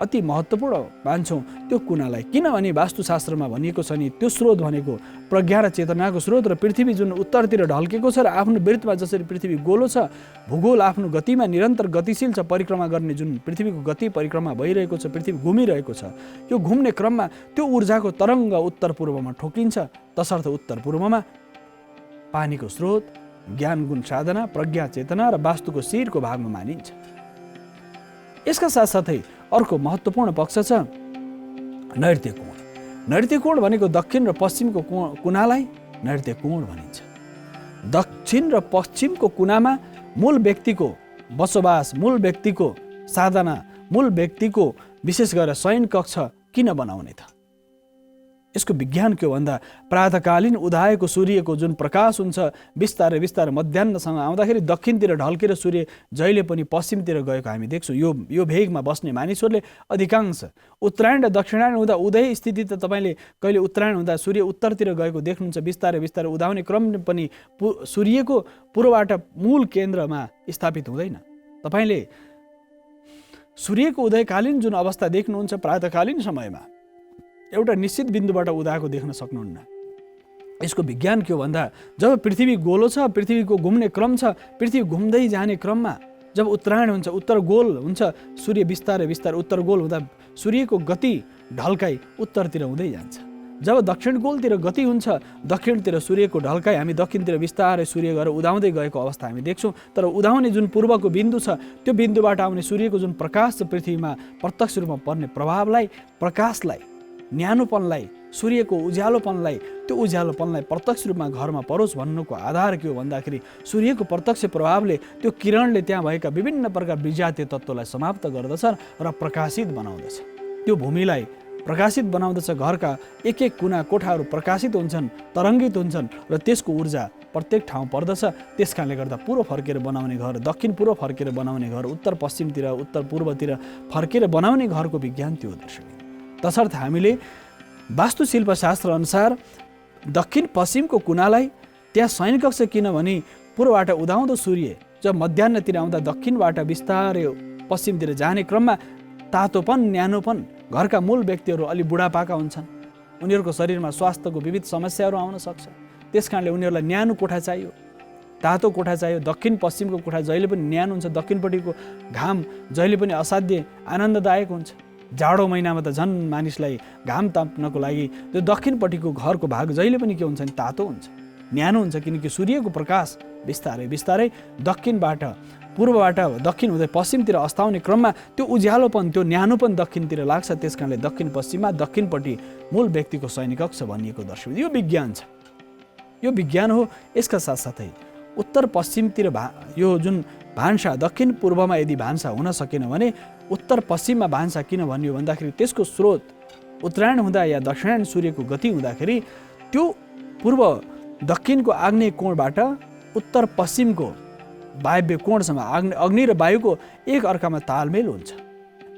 अति महत्त्वपूर्ण मान्छौँ त्यो कुनालाई। किनभने वास्तुशास्त्रमा भनिएको छ नि, त्यो स्रोत भनेको प्रज्ञा र चेतनाको स्रोत र पृथ्वी जुन उत्तरतिर ढल्केको छ र आफ्नो वृत्तमा जसरी पृथ्वी गोलो छ, भूगोल आफ्नो गतिमा निरन्तर गतिशील छ, परिक्रमा गर्ने जुन पृथ्वीको गति परिक्रमा भइरहेको छ, पृथ्वी घुमिरहेको छ, यो घुम्ने क्रममा त्यो ऊर्जाको तरङ्ग उत्तर पूर्वमा ठोकिन्छ। तसर्थ उत्तर पूर्वमा पानीको स्रोत, ज्ञान, गुण, साधना, प्रज्ञा, चेतना र वास्तुको शिरको भागमा मानिन्छ। यसका साथसाथै अर्को महत्त्वपूर्ण पक्ष छ नैऋत्य कोण। नैऋत्य कोण भनेको दक्षिण र पश्चिमको कुनालाई नैऋत्य कोण भनिन्छ। दक्षिण र पश्चिमको कुनामा मूल व्यक्तिको बसोबास, मूल व्यक्तिको साधना, मूल व्यक्तिको विशेष गरेर शयन कक्ष किन बनाउने त? यसको विज्ञान के हो भन्दा प्रातःकालीन उदाएको सूर्यको जुन प्रकाश हुन्छ बिस्तारै बिस्तारै मध्याह्नसँग आउँदाखेरि दक्षिणतिर ढल्केर सूर्य जहिले पनि पश्चिमतिर गएको हामी देख्छौँ। यो भेगमा बस्ने मानिसहरूले अधिकांश उत्तरायण र दक्षिणायन हुँदा उदय स्थिति त तपाईँले कहिले उत्तरायण हुँदा सूर्य उत्तरतिर गएको देख्नुहुन्छ, बिस्तारै बिस्तारै उदाउने क्रम पनि सूर्यको पूर्वबाट मूल केन्द्रमा स्थापित हुँदैन। तपाईँले सूर्यको उदयकालीन जुन अवस्था देख्नुहुन्छ प्रातःकालीन समयमा एउटा निश्चित बिन्दुबाट उदाएको देख्न सक्नुहुन्न। यसको विज्ञान के हो भन्दा जब पृथ्वी गोलो छ, पृथ्वीको घुम्ने क्रम छ, पृथ्वी घुम्दै जाने क्रममा जब उत्तरायण हुन्छ, उत्तर गोल हुन्छ, सूर्य बिस्तारै बिस्तारै उत्तर गोल हुँदा सूर्यको गति ढल्काइ उत्तरतिर हुँदै जान्छ। जब दक्षिण गोलतिर गति हुन्छ, दक्षिणतिर सूर्यको ढल्काइ हामी दक्षिणतिर बिस्तारै सूर्य गएर उदाउँदै गएको अवस्था हामी देख्छौँ। तर उदाउने जुन पूर्वको बिन्दु छ, त्यो बिन्दुबाट आउने सूर्यको जुन प्रकाश छ पृथ्वीमा प्रत्यक्ष रूपमा पर्ने प्रभावलाई, प्रकाशलाई, न्यानोपनलाई, सूर्यको उज्यालोपनलाई, त्यो उज्यालोपनलाई प्रत्यक्ष रूपमा घरमा परोस् भन्नुको आधार के हो भन्दाखेरि सूर्यको प्रत्यक्ष प्रभावले त्यो किरणले त्यहाँ भएका विभिन्न प्रकार विजातीय तत्त्वलाई समाप्त गर्दछ र प्रकाशित बनाउँदछ। त्यो भूमिलाई प्रकाशित बनाउँदछ। घरका एक एक कुना कोठाहरू प्रकाशित हुन्छन्, तरङ्गित हुन्छन् र त्यसको ऊर्जा प्रत्येक ठाउँ पर्दछ। त्यस कारणले गर्दा पूर्व फर्केर बनाउने घर, दक्षिण पूर्व फर्केर बनाउने घर, उत्तर पश्चिमतिर, उत्तर पूर्वतिर फर्केर बनाउने घरको विज्ञान त्यो दर्शाउँछ। तसर्थ हामीले वास्तुशिल्पशास्त्र अनुसार दक्षिण पश्चिमको कुनालाई त्यहाँ शयनकक्ष किनभने पूर्वबाट उदाउँदो सूर्य जब मध्याहतिर आउँदा दक्षिणबाट बिस्तारै पश्चिमतिर जाने क्रममा तातोपन न्यानोपन घरका मूल व्यक्तिहरू अलि बुढापाका हुन्छन्, उनीहरूको शरीरमा स्वास्थ्यको विविध समस्याहरू आउन सक्छ। त्यस कारणले उनीहरूलाई न्यानो कोठा चाहियो, तातो कोठा चाहियो। दक्षिण पश्चिमको कोठा जहिले पनि न्यानो हुन्छ, दक्षिणपट्टिको घाम जहिले पनि असाध्य आनन्ददायक हुन्छ। जाडो महिनामा त झन् मानिसलाई घाम ताप्नको लागि त्यो दक्षिणपट्टिको घरको भाग जहिले पनि के हुन्छ भने तातो हुन्छ, न्यानो हुन्छ, किनकि सूर्यको प्रकाश बिस्तारै बिस्तारै दक्षिणबाट पूर्वबाट दक्षिण हुँदै पश्चिमतिर अस्ताउने क्रममा त्यो उज्यालोपन त्यो न्यानोपन दक्षिणतिर लाग्छ। त्यस कारणले दक्षिण पश्चिममा दक्षिणपट्टि मूल व्यक्तिको शयनकक्ष भनिएको दर्शाउँछ। यो विज्ञान छ, यो विज्ञान हो। यसका साथसाथै उत्तर पश्चिमतिर यो जुन भान्सा दक्षिण पूर्वमा यदि भान्सा हुन सकेन भने उत्तर पश्चिममा भान्सा किन भनियो भन्दाखेरि त्यसको स्रोत उत्तरायण हुँदा या दक्षिणायन सूर्यको गति हुँदाखेरि त्यो पूर्व दक्षिणको आग्नेय कोणबाट उत्तर पश्चिमको वायव्य कोणसम्म अग्नि र वायुको एक अर्कामा तालमेल हुन्छ।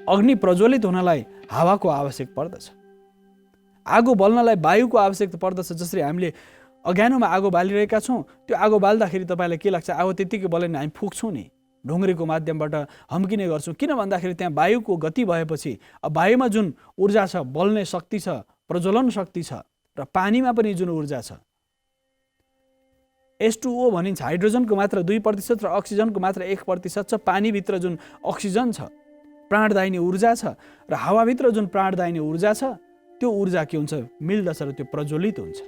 अग्नि प्रज्वलित हुनलाई हावाको आवश्यक पर्दछ, आगो बल्नलाई वायुको आवश्यकता पर्दछ। जसरी हामीले अज्ञानोमा आगो बालिरहेका छौँ, त्यो आगो बाल्दाखेरि तपाईँलाई के लाग्छ? आगो त्यत्तिकै बल्दैन, हामी फुक्छौँ नि, ढुङ्ग्रीको माध्यमबाट हम्किने गर्छौँ। किन भन्दाखेरि त्यहाँ वायुको गति भएपछि वायुमा जुन ऊर्जा छ, बल्ने शक्ति छ, प्रज्वलन शक्ति छ, र पानीमा पनि जुन ऊर्जा छ, H2O भनिन्छ, हाइड्रोजनको मात्र 2% र अक्सिजनको मात्र 1% छ। पानीभित्र जुन अक्सिजन छ, प्राणदायिनी ऊर्जा छ, र हावाभित्र जुन प्राणदायिनी ऊर्जा छ, त्यो ऊर्जा के हुन्छ? मिल्दछ र त्यो प्रज्वलित हुन्छ।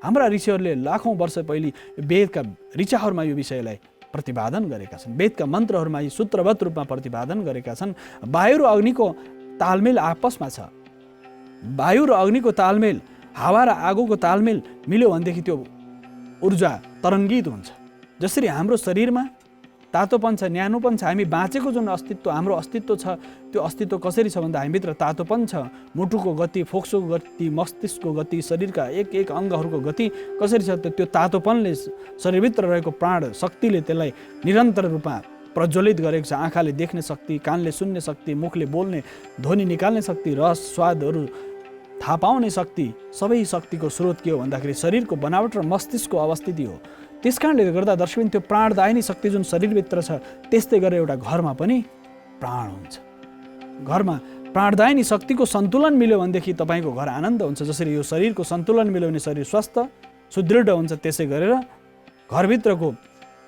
हाम्रा ऋषिहरूले लाखौँ वर्ष पहिले वेदका ऋचाहरूमा यो विषयलाई प्रतिपादन गरेका छन्, वेदका मन्त्रहरूमा यी सूत्रबद्ध रूपमा प्रतिपादन गरेका छन्। वायु र अग्निको तालमेल आपसमा छ, वायु र अग्निको तालमेल, हावा र आगोको तालमेल मिल्यो भनेदेखि त्यो ऊर्जा तरङ्गित हुन्छ। जसरी हाम्रो शरीरमा तातोपन छ, न्यानोपन छ, हामी बाँचेको जुन अस्तित्व, हाम्रो अस्तित्व छ, त्यो अस्तित्व कसरी छ भन्दा हामीभित्र तातोपन छ, मुटुको गति, फोक्सोको गति, मस्तिष्कको गति, शरीरका एक एक अङ्गहरूको गति कसरी छ? त्यो तातोपनले शरीरभित्र रहेको प्राण शक्तिले त्यसलाई निरन्तर रूपमा प्रज्वलित गरेको छ। आँखाले देख्ने शक्ति, कानले सुन्ने शक्ति, मुखले बोल्ने ध्वनि निकाल्ने शक्ति, रस स्वादहरू थाहा पाउने शक्ति, सबै शक्तिको स्रोत के हो भन्दाखेरि शरीरको बनावट र मस्तिष्कको अवस्थिति हो। त्यस कारणले गर्दा दर्शकबिन त्यो प्राणदायिनी शक्ति जुन शरीरभित्र छ, त्यस्तै गरेर एउटा घरमा पनि प्राण हुन्छ। घरमा प्राणदायिनी शक्तिको सन्तुलन मिल्यो भनेदेखि तपाईँको घर आनन्द हुन्छ। जसरी यो शरीरको सन्तुलन मिल्यो भने शरीर स्वस्थ सुदृढ हुन्छ, त्यसै गरेर घरभित्रको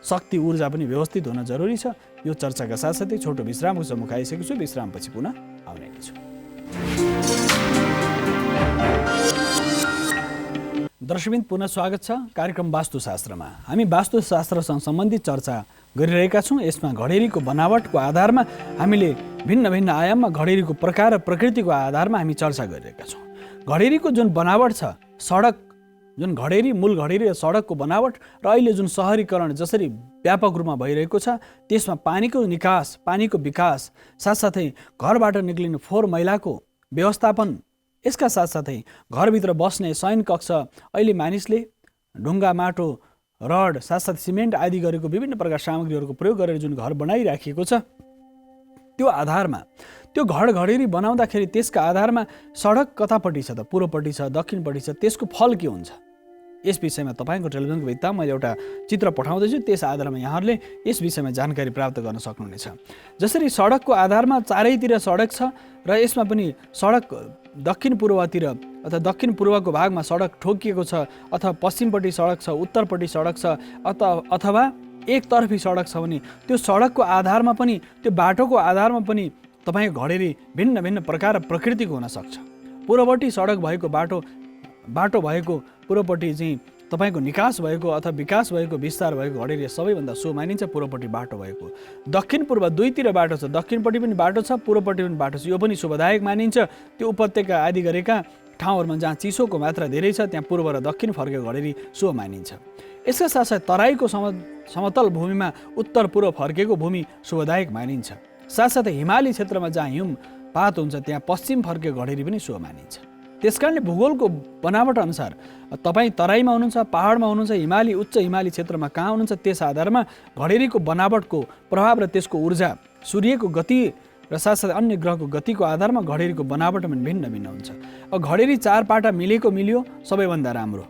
शक्ति ऊर्जा पनि व्यवस्थित हुन जरुरी छ। यो चर्चाका साथसाथै छोटो विश्रामको सम्मुख आइसकेको छु। विश्रामपछि पुनः आउने नै छु। दर्शकबिन पुनः स्वागत छ कार्यक्रम वास्तुशास्त्रमा। हामी वास्तुशास्त्रसँग सम्बन्धित चर्चा गरिरहेका छौँ। यसमा घडेरीको बनावटको आधारमा हामीले भिन्न भिन्न आयाममा घडेरीको प्रकार र प्रकृतिको आधारमा हामी चर्चा गरिरहेका छौँ। घडेरीको जुन बनावट छ, सडक जुन घडेरी, मूल घडेरी र सडकको बनावट र अहिले जुन सहरीकरण जसरी व्यापक रूपमा भइरहेको छ, त्यसमा पानीको निकास, पानीको विकास, साथसाथै घरबाट निक्लिने फोहोर मैलाको व्यवस्थापन, यसका साथसाथै घरभित्र बस्ने शयनकक्ष, अहिले मानिसले ढुङ्गा, माटो, रड, साथसाथै सिमेन्ट आदि गरेको विभिन्न प्रकार सामग्रीहरूको प्रयोग गरेर जुन घर बनाइराखिएको छ, त्यो आधारमा त्यो घडेरी बनाउँदाखेरि त्यसका आधारमा सडक कतापट्टि छ त? पूर्वपट्टि छ, दक्षिणपट्टि छ, त्यसको फल के हुन्छ? यस विषयमा तपाईँको टेलिभिजनको भित्तामा मैले एउटा चित्र पठाउँदैछु। त्यस आधारमा यहाँहरूले यस विषयमा जानकारी प्राप्त गर्न सक्नुहुनेछ। जसरी सडकको आधारमा चारैतिर सडक छ र यसमा पनि सडक दक्षिण पूर्वतिर अथवा दक्षिण पूर्वको भागमा सडक ठोकिएको छ, अथवा पश्चिमपट्टि सडक छ, उत्तरपट्टि सडक छ, अथवा एकतर्फी सडक छ भने त्यो सडकको आधारमा पनि, त्यो बाटोको आधारमा पनि तपाईँको घडेरी भिन्न भिन्न प्रकार र प्रकृतिको हुनसक्छ। पूर्वपट्टि सडक भएको बाटो भएको पूर्वपट्टि चाहिँ तपाईँको निकास भएको अथवा विकास भएको, विस्तार भएको घडेरी सबैभन्दा शुभ मानिन्छ पूर्वपट्टि बाटो भएको। दक्षिण पूर्व दुईतिर बाटो छ, दक्षिणपट्टि पनि बाटो छ, पूर्वपट्टि पनि बाटो छ, यो पनि शुभदायक मानिन्छ। त्यो उपत्यका आदि गरेका ठाउँहरूमा जहाँ चिसोको मात्रा धेरै छ, त्यहाँ पूर्व र दक्षिण फर्केको घडेरी शुभ मानिन्छ। यसका साथसाथै तराईको समतल भूमिमा उत्तर पूर्व फर्केको भूमि शुभदायक मानिन्छ। साथसाथै हिमाली क्षेत्रमा जहाँ हिमपात हुन्छ, त्यहाँ पश्चिम फर्केको घडेरी पनि शुभ मानिन्छ। त्यसकारणले भूगोलको बनावट अनुसार तपाईँ तराईमा हुनुहुन्छ, पहाडमा हुनुहुन्छ, उच्च हिमाली क्षेत्रमा कहाँ हुनुहुन्छ, त्यस आधारमा घडेरीको बनावटको प्रभाव र त्यसको ऊर्जा, सूर्यको गति र साथसाथै अन्य ग्रहको गतिको आधारमा घडेरीको बनावट पनि भिन्न भिन्न हुन्छ। अब घडेरी 4 पाटा मिल्यो सबैभन्दा राम्रो।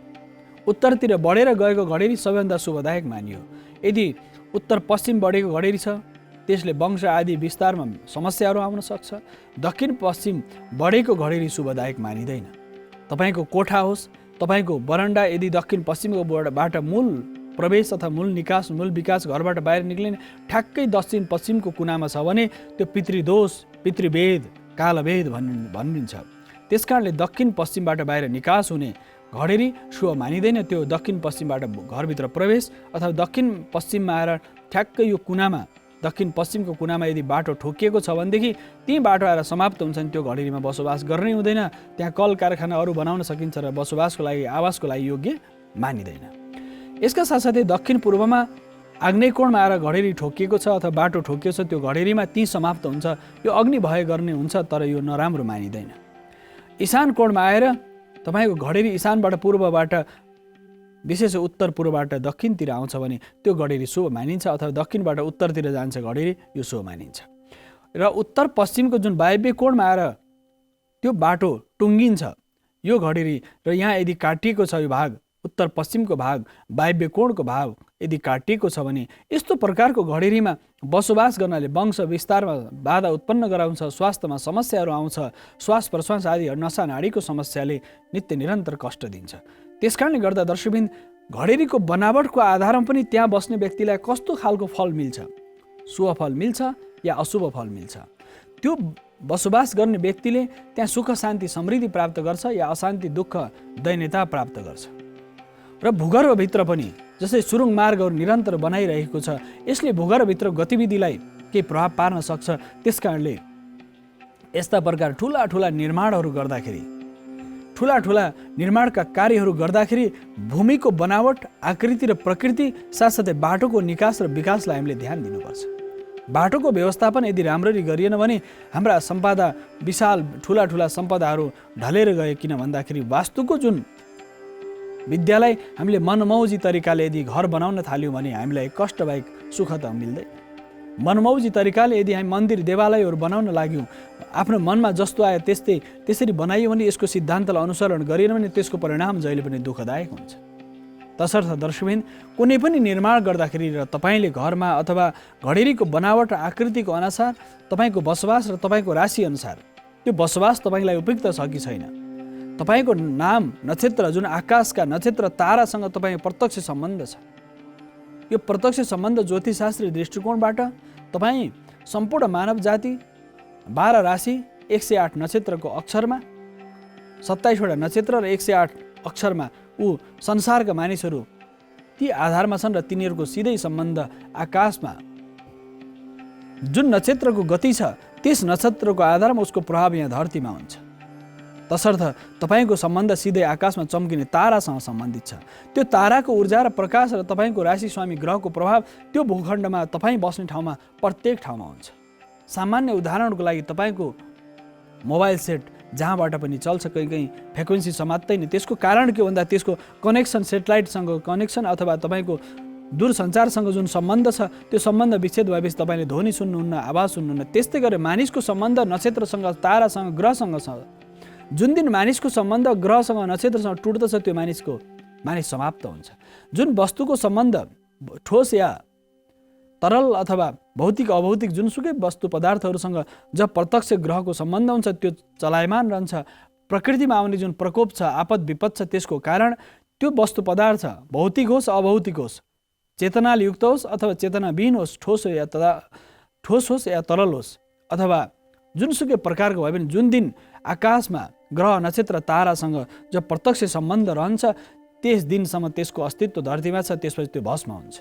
उत्तरतिर बढेर गएको घडेरी सबैभन्दा शुभदायक मानियो। यदि उत्तर पश्चिम बढेको घडेरी छ त्यसले वंश आदि विस्तारमा समस्याहरू आउन सक्छ। दक्षिण पश्चिम बढेको घडेरी शुभदायक मानिँदैन। तपाईँको कोठा होस्, तपाईँको बरन्डा यदि दक्षिण पश्चिमको बाट मूल प्रवेश अथवा मूल निकास, मूल विकास घरबाट बाहिर निक्लिने ठ्याक्कै दक्षिण पश्चिमको कुनामा छ भने त्यो पितृदोष, पितृवेद, कालवेद भनिन्छ। त्यसकारणले दक्षिण पश्चिमबाट बाहिर निकास हुने घडेरी शुभ मानिँदैन। त्यो दक्षिण पश्चिमबाट घरभित्र प्रवेश अथवा दक्षिण पश्चिममा आएर ठ्याक्कै यो कुनामा, दक्षिण पश्चिमको कुनामा यदि बाटो ठोकिएको छ भनेदेखि ती बाटो आएर समाप्त हुन्छन्, त्यो घडेरीमा बसोबास गर्नै हुँदैन। त्यहाँ कल कारखाना अरू बनाउन सकिन्छ र बसोबासको लागि, आवासको लागि योग्य मानिँदैन। यसका साथसाथै दक्षिण पूर्वमा आग्नेय कोणमा आएर घडेरी ठोकिएको छ अथवा बाटो ठोकिएको छ, त्यो घडेरीमा ती समाप्त हुन्छ, यो अग्नि भय गर्ने हुन्छ, तर यो नराम्रो मानिँदैन। ईशान कोणमा आएर तपाईँको घडेरी ईशानबाट पूर्वबाट विशेष उत्तर पूर्वबाट दक्षिणतिर आउँछ भने त्यो घडेरी शुभ मानिन्छ, अथवा दक्षिणबाट उत्तरतिर जान्छ घडेरी, यो शुभ मानिन्छ। र उत्तर पश्चिमको जुन वायव्य कोणमा आएर त्यो बाटो टुङ्गिन्छ यो घडेरी, र यहाँ यदि काटिएको छ यो भाग, उत्तर पश्चिमको भाग, वायव्य कोणको भाग यदि काटिएको छ भने यस्तो प्रकारको घडेरीमा बसोबास गर्नाले वंश विस्तारमा बाधा उत्पन्न गराउँछ, स्वास्थ्यमा समस्याहरू आउँछ, श्वास प्रश्वास आदि नसा नाडीको समस्याले नित्य निरन्तर कष्ट दिन्छ। त्यसकारणले गर्दा दर्शकबिन घडेरीको बनावटको आधारमा पनि त्यहाँ बस्ने व्यक्तिलाई कस्तो खालको फल मिल्छ, शुभ फल मिल्छ या अशुभ फल मिल्छ। त्यो बसोबास गर्ने व्यक्तिले त्यहाँ सुख शान्ति समृद्धि प्राप्त गर्छ या अशान्ति दुःख दैन्यता प्राप्त गर्छ। र भूगर्भभित्र पनि जसै सुरुङ मार्गहरू निरन्तर बनाइरहेको छ, यसले भूगर्भभित्र गतिविधिलाई केही प्रभाव पार्न सक्छ। त्यसकारणले यस्ता प्रकार ठुला ठुला निर्माणहरू गर्दाखेरि, ठुला ठुला निर्माणका कार्यहरू गर्दाखेरि भूमिको बनावट, आकृति र प्रकृति साथसाथै बाटोको निकास र विकासलाई हामीले ध्यान दिनुपर्छ। बाटोको व्यवस्थापन यदि राम्ररी गरिएन भने हाम्रा सम्पदा, विशाल ठुला ठुला सम्पदाहरू ढलेर गए। किन भन्दाखेरि वास्तुको जुन विद्यालाई हामीले मनमौजी तरिकाले यदि घर बनाउन थाल्यौँ भने हामीलाई कष्टबाहेक सुख त मिल्दैन। मनमौजी तरिकाले यदि हामी मन्दिर देवालयहरू बनाउन लाग्यौँ, आफ्नो मनमा जस्तो आयो त्यसरी बनाइयो भने, यसको सिद्धान्तलाई अनुसरण गरिएन भने त्यसको परिणाम जहिले पनि दुःखदायक हुन्छ। तसर्थ दर्शकबिन कुनै पनि निर्माण गर्दाखेरि र तपाईँले घरमा अथवा घडेरीको बनावट र आकृतिको अनुसार तपाईँको बसोबास र तपाईँको राशि अनुसार त्यो बसोबास तपाईँलाई उपयुक्त छ कि छैन, तपाईँको नाम नक्षत्र जुन आकाशका नक्षत्र तारासँग तपाईँको प्रत्यक्ष सम्बन्ध छ, यो प्रत्यक्ष सम्बन्ध ज्योतिषशास्त्री दृष्टिकोणबाट तपाईँ सम्पूर्ण मानव जाति 12 राशि 108 नक्षत्रको अक्षरमा 27वटा नक्षत्र र 108 अक्षरमा ऊ संसारका मानिसहरू ती आधारमा छन् र तिनीहरूको सिधै सम्बन्ध आकाशमा जुन नक्षत्रको गति छ त्यस नक्षत्रको आधारमा उसको प्रभाव यहाँ धरतीमा हुन्छ। तसर्थ तपाईँको सम्बन्ध सिधै आकाशमा चम्किने तारासँग सम्बन्धित छ। त्यो ताराको ऊर्जा र प्रकाश र तपाईँको राशि स्वामी ग्रहको प्रभाव त्यो भूखण्डमा तपाईँ बस्ने ठाउँमा प्रत्येक ठाउँमा हुन्छ। सामान्य उदाहरणको लागि तपाईँको मोबाइल सेट जहाँबाट पनि चल्छ, कहीँ फ्रिक्वेन्सी समात्दैन। त्यसको कारण के भन्दा त्यसको कनेक्सन, सेटेलाइटसँग कनेक्सन अथवा तपाईँको दूरसञ्चारसँग जुन सम्बन्ध छ त्यो सम्बन्ध विच्छेद भएपछि तपाईँले ध्वनि सुन्नुहुन्न, आवाज सुन्नुहुन्न। त्यस्तै गरी मानिसको सम्बन्ध नक्षत्रसँग, तारासँग, ग्रहसँग छ। जुन दिन मानिसको सम्बन्ध ग्रहसँग, नक्षत्रसँग टुट्दछ त्यो मानिस समाप्त हुन्छ। जुन वस्तुको सम्बन्ध ठोस या तरल अथवा भौतिक अभौतिक जुनसुकै वस्तु पदार्थहरूसँग जब प्रत्यक्ष ग्रहको सम्बन्ध हुन्छ त्यो चलायमान रहन्छ। प्रकृतिमा आउने जुन प्रकोप छ, आपद विपद छ, त्यसको कारण त्यो वस्तु पदार्थ भौतिक होस् अभौतिक होस्, चेतनाले युक्त होस् अथवा चेतनाविहीन होस्, ठोस होस् या तरल होस्, अथवा जुनसुकै प्रकारको भयो भने जुन दिन आकाशमा ग्रह नक्षत्र तारासँग जब प्रत्यक्ष सम्बन्ध रहन्छ त्यस दिनसम्म त्यसको अस्तित्व धरतीमा छ, त्यसपछि त्यो भस्म हुन्छ।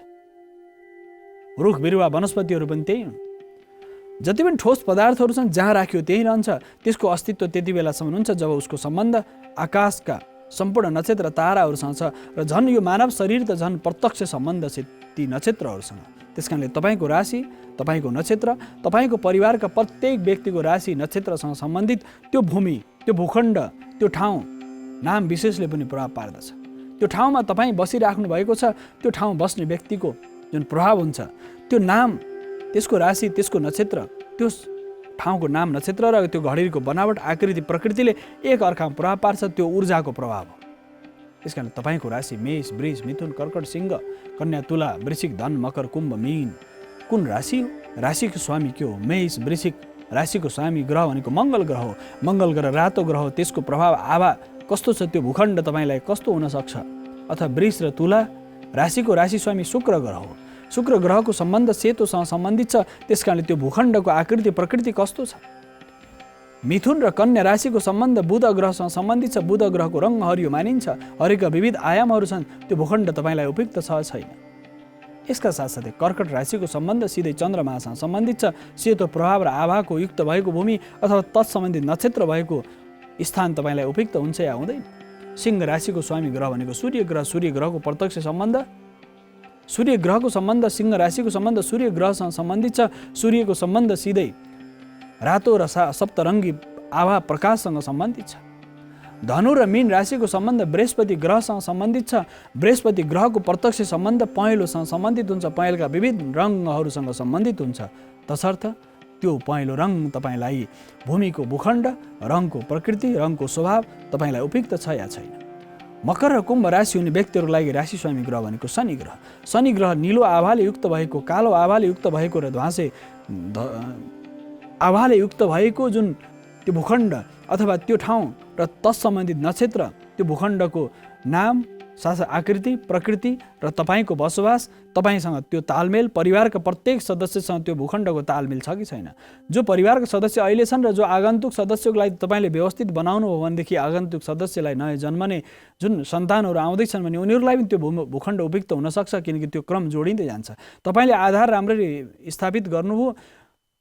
रुख बिरुवा वनस्पतिहरू पनि त्यही हुन्। जति पनि ठोस पदार्थहरू छन् जहाँ राख्यो त्यही रहन्छ। त्यसको अस्तित्व त्यति बेलासम्म हुन्छ जब उसको सम्बन्ध आकाशका सम्पूर्ण नक्षत्र ताराहरूसँग छ। र झन् यो मानव शरीर त झन् प्रत्यक्ष सम्बन्ध छ ती नक्षत्रहरूसँग। त्यसकारणले तपाईँको राशि, तपाईँको नक्षत्र, तपाईँको परिवारका प्रत्येक व्यक्तिको राशि नक्षत्रसँग सम्बन्धित त्यो भूमि, त्यो भूखण्ड, त्यो ठाउँ नाम विशेषले पनि प्रभाव पार्दछ। त्यो ठाउँमा तपाईँ बसिराख्नु भएको छ, त्यो ठाउँ बस्ने व्यक्तिको जुन प्रभाव हुन्छ, त्यो नाम, त्यसको राशि, त्यसको नक्षत्र, त्यो ठाउँको नाम नक्षत्र र त्यो घडीको बनावट आकृति प्रकृतिले एक अर्कामा प्रभाव पार्छ, त्यो ऊर्जाको प्रभाव हो। त्यस कारण तपाईँको राशि मेष, वृष, मिथुन, कर्कट, सिंह, कन्या, तुला, वृश्चिक, धन, मकर, कुम्भ, मीन कुन राशि हो? राशिको स्वामी के हो? मेष, वृश्चिक राशिको स्वामी ग्रह भनेको मङ्गल ग्रह हो। मङ्गल ग्रह रातो ग्रह हो, त्यसको प्रभाव आभा कस्तो छ, त्यो भूखण्ड तपाईँलाई कस्तो हुनसक्छ? अथवा वृष र तुला राशिको राशि स्वामी शुक्र ग्रह हो। शुक्र ग्रहको सम्बन्ध सेतोसँग सम्बन्धित छ, त्यस कारणले त्यो भूखण्डको आकृति प्रकृति कस्तो छ? मिथुन र कन्या राशिको सम्बन्ध बुध ग्रहसँग सम्बन्धित छ। बुध ग्रहको रङ हरियो मानिन्छ, हरियोका विविध आयामहरू छन्, त्यो भूखण्ड तपाईँलाई उपयुक्त छ छैन? यसका साथसाथै कर्कट राशिको सम्बन्ध सिधै चन्द्रमासँग सम्बन्धित छ। सेतो प्रभाव र आभाको युक्त भएको भूमि अथवा तत्सम्बन्धित नक्षत्र भएको स्थान तपाईँलाई उपयुक्त हुन्छ या हुँदैन? सिंह राशिको स्वामी ग्रह भनेको सूर्य ग्रह, सूर्य ग्रहको प्रत्यक्ष सम्बन्ध, सूर्य ग्रहको सम्बन्ध सिंह राशिको सम्बन्ध सूर्य ग्रहसँग सम्बन्धित छ। सूर्यको सम्बन्ध सिधै रातो र सप्तरङ्गी आभा प्रकाशसँग सम्बन्धित छ। धनु र मीन राशिको सम्बन्ध बृहस्पति ग्रहसँग सम्बन्धित छ। बृहस्पति ग्रहको प्रत्यक्ष सम्बन्ध पहेँलोसँग सम्बन्धित हुन्छ, पहेँलका विविध रङहरूसँग सम्बन्धित हुन्छ। तसर्थ त्यो पहेँलो रङ तपाईँलाई भूमिको भूखण्ड, रङको प्रकृति, रङको स्वभाव तपाईँलाई उपयुक्त छ या छैन? मकर र कुम्भ राशि हुने व्यक्तिहरूको लागि राशि स्वामी ग्रह भनेको शनि ग्रह। शनि ग्रह निलो आभाले युक्त भएको, कालो आभाले युक्त भएको र ध्वाँसे आभाले युक्त भएको जुन त्यो भूखण्ड अथवा त्यो ठाउँ र तत्सम्बन्धित नक्षत्र, त्यो भूखण्डको नाम, साथ आकृति प्रकृति र तपाईँको बसोबास, तपाईँसँग त्यो तालमेल, परिवारका प्रत्येक सदस्यसँग त्यो भूखण्डको तालमेल छ कि छैन? जो परिवारका सदस्य अहिले छन् र जो आगन्तुक सदस्यको लागि तपाईँले व्यवस्थित बनाउनु हो भनेदेखि आगन्तुक सदस्यलाई नयाँ जन्मने जुन सन्तानहरू आउँदैछन् भने उनीहरूलाई पनि त्यो भूखण्ड उपयुक्त हुनसक्छ, किनकि त्यो क्रम जोडिँदै जान्छ। तपाईँले आधार राम्ररी स्थापित गर्नुभयो,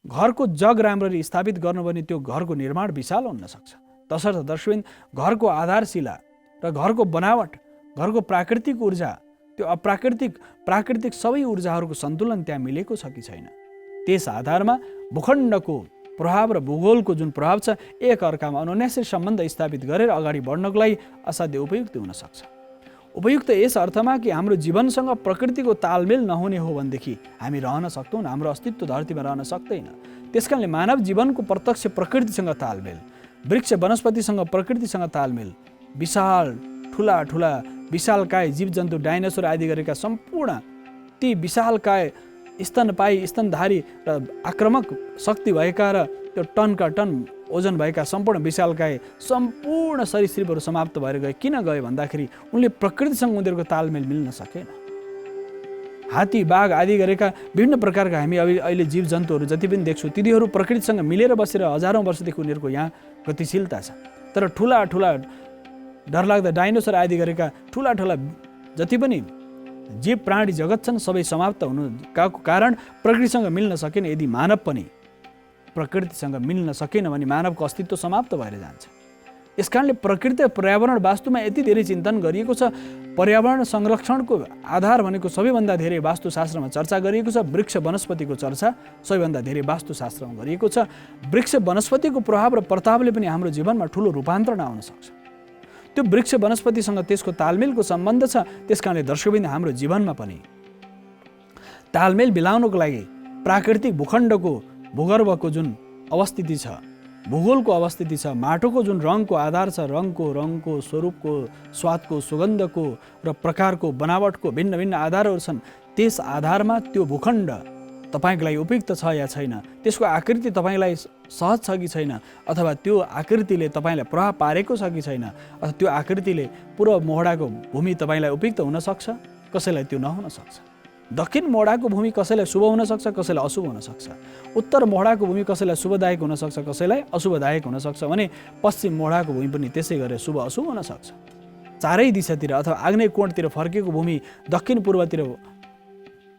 घरको जग राम्ररी स्थापित गर्नु भने त्यो घरको निर्माण विशाल हुन सक्छ। तसर्थ दर्शकबिन, घरको आधारशिला र घरको बनावट, घरको प्राकृतिक ऊर्जा, त्यो प्राकृतिक सबै ऊर्जाहरूको सन्तुलन त्यहाँ मिलेको छ कि छैन? त्यस आधारमा भूखण्डको प्रभाव र भूगोलको जुन प्रभाव छ, एक अर्कामा अनुन्यासी सम्बन्ध स्थापित गरेर अगाडि बढ्नको लागि असाध्य उपयुक्त हुन सक्छ। उपयुक्त यस अर्थमा कि हाम्रो जीवनसँग प्रकृतिको तालमेल नहुने हो भनेदेखि हामी रहन सक्दैनौँ, हाम्रो अस्तित्व धरतीमा रहन सक्दैन। त्यसकारणले मानव जीवनको प्रत्यक्ष प्रकृतिसँग तालमेल, वृक्ष वनस्पतिसँग प्रकृतिसँग तालमेल, विशाल ठुला विशालकाय जीवजन्तु, डाइनोसर आदि गरेका सम्पूर्ण ती विशालकाय स्तनपायी, स्तनधारी र आक्रामक शक्ति भएका र त्यो टनका टन ओजन भएका सम्पूर्ण विशालकाय सम्पूर्ण सरीसृपहरू समाप्त भएर गए। किन गए भन्दाखेरि उनले प्रकृतिसँग उनीहरूको तालमेल मिल्न सकेन। हात्ती, बाघ आदि गरेका विभिन्न प्रकारका हामी अहिले जीवजन्तुहरू जति पनि देख्छौँ, तिनीहरू प्रकृतिसँग मिलेर बसेर हजारौँ वर्षदेखि उनीहरूको यहाँ गतिशीलता छ। तर ठुला डरलाग्दा डाइनोसर आदि गरेका ठुला जति पनि जीव प्राणी जगत छन्, सबै समाप्त हुनुका कारण प्रकृतिसँग मिल्न सकेन। यदि मानव पनि प्रकृतिसँग मिल्न सकेन भने मानवको अस्तित्व समाप्त भएर जान्छ। यसकारणले प्रकृति र पर्यावरण वास्तुमा यति धेरै चिन्तन गरिएको छ। पर्यावरण संरक्षणको आधार भनेको सबैभन्दा धेरै वास्तुशास्त्रमा चर्चा गरिएको छ। वृक्ष वनस्पतिको चर्चा सबैभन्दा धेरै वास्तुशास्त्रमा गरिएको छ। वृक्ष वनस्पतिको प्रभाव र प्रतापले पनि हाम्रो जीवनमा ठुलो रूपान्तरण आउन सक्छ। त्यो वृक्ष वनस्पतिसँग त्यसको तालमेलको सम्बन्ध छ। त्यसकारणले दर्शकबिन्द, हाम्रो जीवनमा पनि तालमेल मिलाउनको लागि प्राकृतिक भूखण्डको भूगर्भको जुन अवस्थिति छ, भूगोलको अवस्थिति छ, माटोको जुन रङको आधार छ, रङको स्वरूपको, स्वादको, सुगन्धको र प्रकारको, बनावटको भिन्न भिन्न आधारहरू छन्। त्यस आधारमा त्यो भूखण्ड तपाईँको लागि उपयुक्त छ या छैन, त्यसको आकृति तपाईँलाई सहज छ कि छैन, अथवा त्यो आकृतिले तपाईँलाई प्रभाव पारेको छ कि छैन, अथवा त्यो आकृतिले पूर्व मोहडाको भूमि तपाईँलाई उपयुक्त हुनसक्छ, कसैलाई त्यो नहुन सक्छ। दक्षिण मोहडाको भूमि कसैलाई शुभ हुनसक्छ, कसैलाई अशुभ हुनसक्छ। उत्तर मोहडाको भूमि कसैलाई शुभदायक हुनसक्छ, कसैलाई अशुभदायक हुनसक्छ भने पश्चिम मोहडाको भूमि पनि त्यसै गरेर शुभ अशुभ हुनसक्छ। चारै दिशातिर अथवा आग्नेय कोणतिर फर्केको भूमि, दक्षिण पूर्वतिर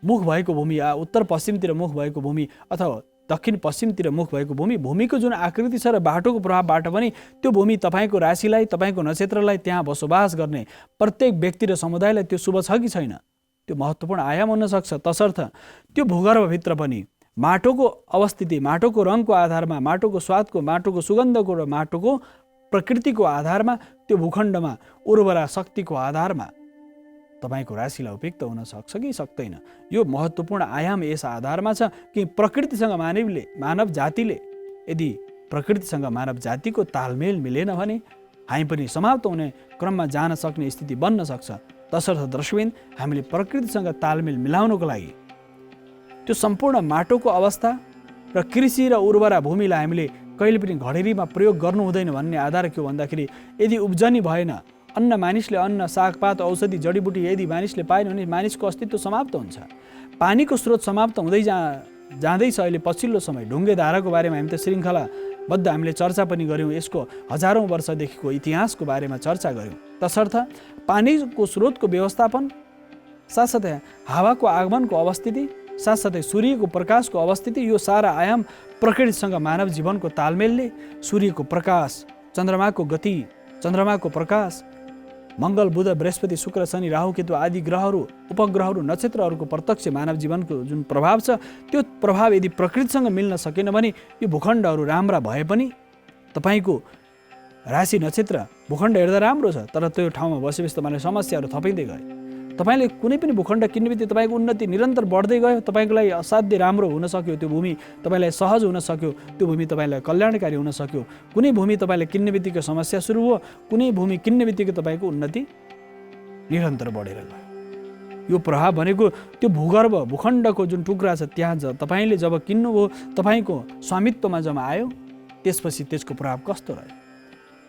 मुख भएको भूमि, उत्तर पश्चिमतिर मुख भएको भूमि अथवा दक्षिण पश्चिमतिर मुख भएको भूमि, भूमिको जुन आकृति छ र बाटोको प्रभावबाट पनि त्यो भूमि तपाईँको राशिलाई, तपाईँको नक्षत्रलाई, त्यहाँ बसोबास गर्ने प्रत्येक व्यक्ति र समुदायलाई त्यो शुभ छ कि छैन, त्यो महत्त्वपूर्ण आयाम हुन सक्छ। तसर्थ त्यो भूगर्भभित्र पनि माटोको अवस्थिति, माटोको रङको आधारमा, माटोको स्वादको, माटोको सुगन्धको र माटोको प्रकृतिको आधारमा, त्यो भूखण्डमा उर्वरा शक्तिको आधारमा तपाईँको राशिलाई उपयुक्त हुन सक्छ कि सक्दैन। यो महत्त्वपूर्ण आयाम यस आधारमा छ कि प्रकृतिसँग मानव जातिले यदि प्रकृतिसँग मानव जातिको तालमेल मिलेन भने हामी पनि समाप्त हुने क्रममा जान सक्ने स्थिति बन्न सक्छ। तसर्थ दर्शकवृन्द, हामीले प्रकृतिसँग तालमेल मिलाउनको लागि त्यो सम्पूर्ण माटोको अवस्था र कृषि र उर्वरा भूमिलाई हामीले कहिले पनि घडेरीमा प्रयोग गर्नु हुँदैन भन्ने आधार के हो भन्दाखेरि यदि उब्जनी भएन, मानिसले अन्न, सागपात, औषधि, जडीबुटी यदि मानिसले पाएन भने मानिसको अस्तित्व समाप्त हुन्छ। पानीको स्रोत समाप्त हुँदै जाँदैछ। अहिले पछिल्लो समय ढुङ्गे धाराको बारेमा हामी त श्रृङ्खलाबद्ध हामीले चर्चा पनि गऱ्यौँ। यसको हजारौँ वर्षदेखिको इतिहासको बारेमा चर्चा गऱ्यौँ। तसर्थ पानीको स्रोतको व्यवस्थापन, साथसाथै हावाको आगमनको अवस्थिति, साथसाथै सूर्यको प्रकाशको अवस्थिति, यो सारा आयाम प्रकृतिसँग मानव जीवनको तालमेलले सूर्यको प्रकाश, चन्द्रमाको गति, चन्द्रमाको प्रकाश, मङ्गल, बुध, बृहस्पति, शुक्र, शनि, राहु, केतु आदि ग्रहहरू, उपग्रहहरू, नक्षत्रहरूको प्रत्यक्ष मानव जीवनको जुन प्रभाव छ, त्यो प्रभाव यदि प्रकृतिसँग मिल्न सकेन भने यो भूखण्डहरू राम्रा भए पनि तपाईँको राशि नक्षत्र भूखण्ड हेर्दा राम्रो छ, तर त्यो ठाउँमा बसेपछि तपाईँलाई समस्याहरू थपिँदै गए। तपाईँले कुनै पनि भूखण्ड किन्ने बित्तिकै तपाईँको उन्नति निरन्तर बढ्दै गयो। तपाईँको लागि असाध्य राम्रो हुन सक्यो, त्यो भूमि तपाईँलाई सहज हुन सक्यो, त्यो भूमि तपाईँलाई कल्याणकारी हुन सक्यो। कुनै भूमि तपाईँले किन्ने बित्तिकै समस्या सुरु हो, कुनै भूमि किन्ने बित्तिकै तपाईँको उन्नति निरन्तर बढेर गयो। यो प्रभाव भनेको त्यो भूगर्भ भूखण्डको जुन टुक्रा छ त्यहाँ तपाईँले जब किन्नुभयो, तपाईँको स्वामित्वमा जब आयो, त्यसपछि त्यसको प्रभाव कस्तो रह्यो?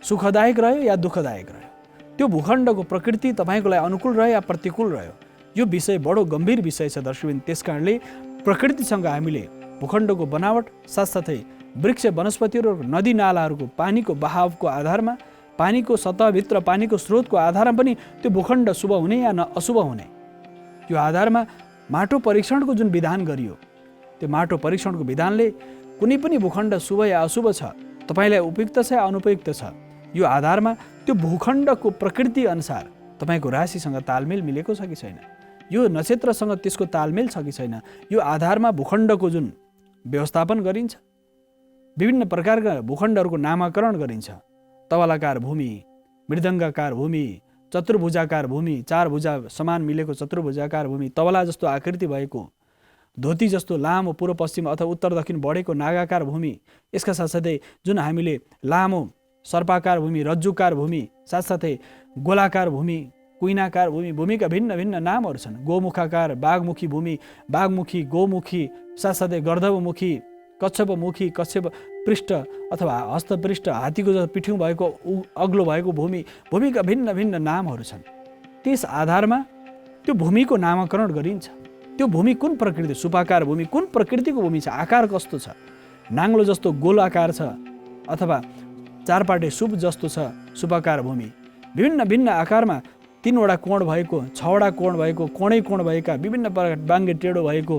सुखदायक रह्यो या दुःखदायक रह्यो? त्यो भूखण्डको प्रकृति तपाईँको लागि अनुकूल रह्यो या प्रतिकूल रह्यो? यो विषय बडो गम्भीर विषय छ दर्शकवृन्द। त्यसकारणले प्रकृतिसँग हामीले भूखण्डको बनावट, साथसाथै वृक्ष, वनस्पतिहरू, नदी नालाहरूको पानीको बहावको आधारमा, पानीको सतहभित्र पानीको स्रोतको आधारमा पनि त्यो भूखण्ड शुभ हुने या अशुभ हुने, यो आधारमा माटो परीक्षणको जुन विधान गरियो, त्यो माटो परीक्षणको विधानले कुनै पनि भूखण्ड शुभ या अशुभ छ, तपाईँलाई उपयुक्त छ या अनुपयुक्त छ, यो आधारमा त्यो भूखण्डको प्रकृति अनुसार तपाईँको राशिसँग तालमेल मिलेको छ कि छैन, यो नक्षत्रसँग त्यसको तालमेल छ कि छैन, यो आधारमा भूखण्डको जुन व्यवस्थापन गरिन्छ। विभिन्न प्रकारका भूखण्डहरूको नामाकरण गरिन्छ। तबलाकार भूमि, मृदङ्गाकार भूमि, चतुर्भुजाकार भूमि, चार भुजा समान मिलेको चतुर्भुजाकार भूमि, तबला जस्तो आकृति भएको, धोती जस्तो लामो पूर्व पश्चिम अथवा उत्तर दक्षिण बढेको नागाकार भूमि, यसका साथसाथै जुन हामीले लामो सर्पाकार भूमि, रज्जुकार भूमि, साथसाथै गोलाकार भूमि, कुइनाकार भूमि, भूमिका भिन्न भिन्न नामहरू छन्। गोमुखाकार, बाघमुखी भूमि, बाघमुखी, गोमुखी, साथसाथै गर्दभमुखी, कच्छपमुखी, कच्छप पृष्ठ अथवा हस्तपृष्ठ, हात्तीको पिठ्यौँ भएको अग्लो भएको भूमि, भूमिका भिन्न भिन्न नामहरू छन्। त्यस आधारमा त्यो भूमिको नामाकरण गरिन्छ। त्यो भूमि कुन प्रकृति, सुपाकार भूमि कुन प्रकृतिको भूमि छ, आकार कस्तो छ, नाङ्लो जस्तो गोल आकार छ अथवा चारपाटे सुप जस्तो छ सुपाकार भूमि, विभिन्न भिन्न आकारमा 3वटा कोण भएको, 6वटा कोण भएको, कोणै कोण भएका, विभिन्न प्रकार बाङ्गे टेढो भएको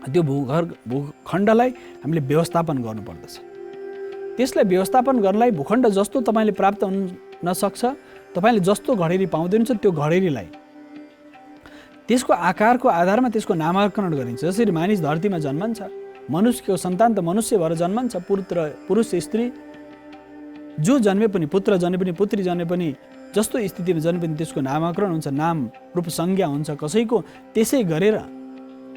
त्यो भूखण्डलाई हामीले व्यवस्थापन गर्नुपर्दछ। त्यसलाई व्यवस्थापन गर्नलाई भूखण्ड जस्तो तपाईँले प्राप्त हुन नसक्छ, तपाईँले जस्तो घडेरी पाउँदैनुहुन्छ त्यो घडेरीलाई त्यसको आकारको आधारमा त्यसको नामाकरण गरिन्छ। जसरी मानिस धरतीमा जन्मन्छ, मनुष्यको सन्तान त मनुष्य भएर जन्मन्छ, पुरुष स्त्री जो जन्मे पनि, पुत्र जन्मे पनि, पुत्री जन्मे पनि, जस्तो स्थितिमा जन्मे पनि त्यसको नामाकरण हुन्छ, नाम रूप संज्ञा हुन्छ कसैको। त्यसै गरेर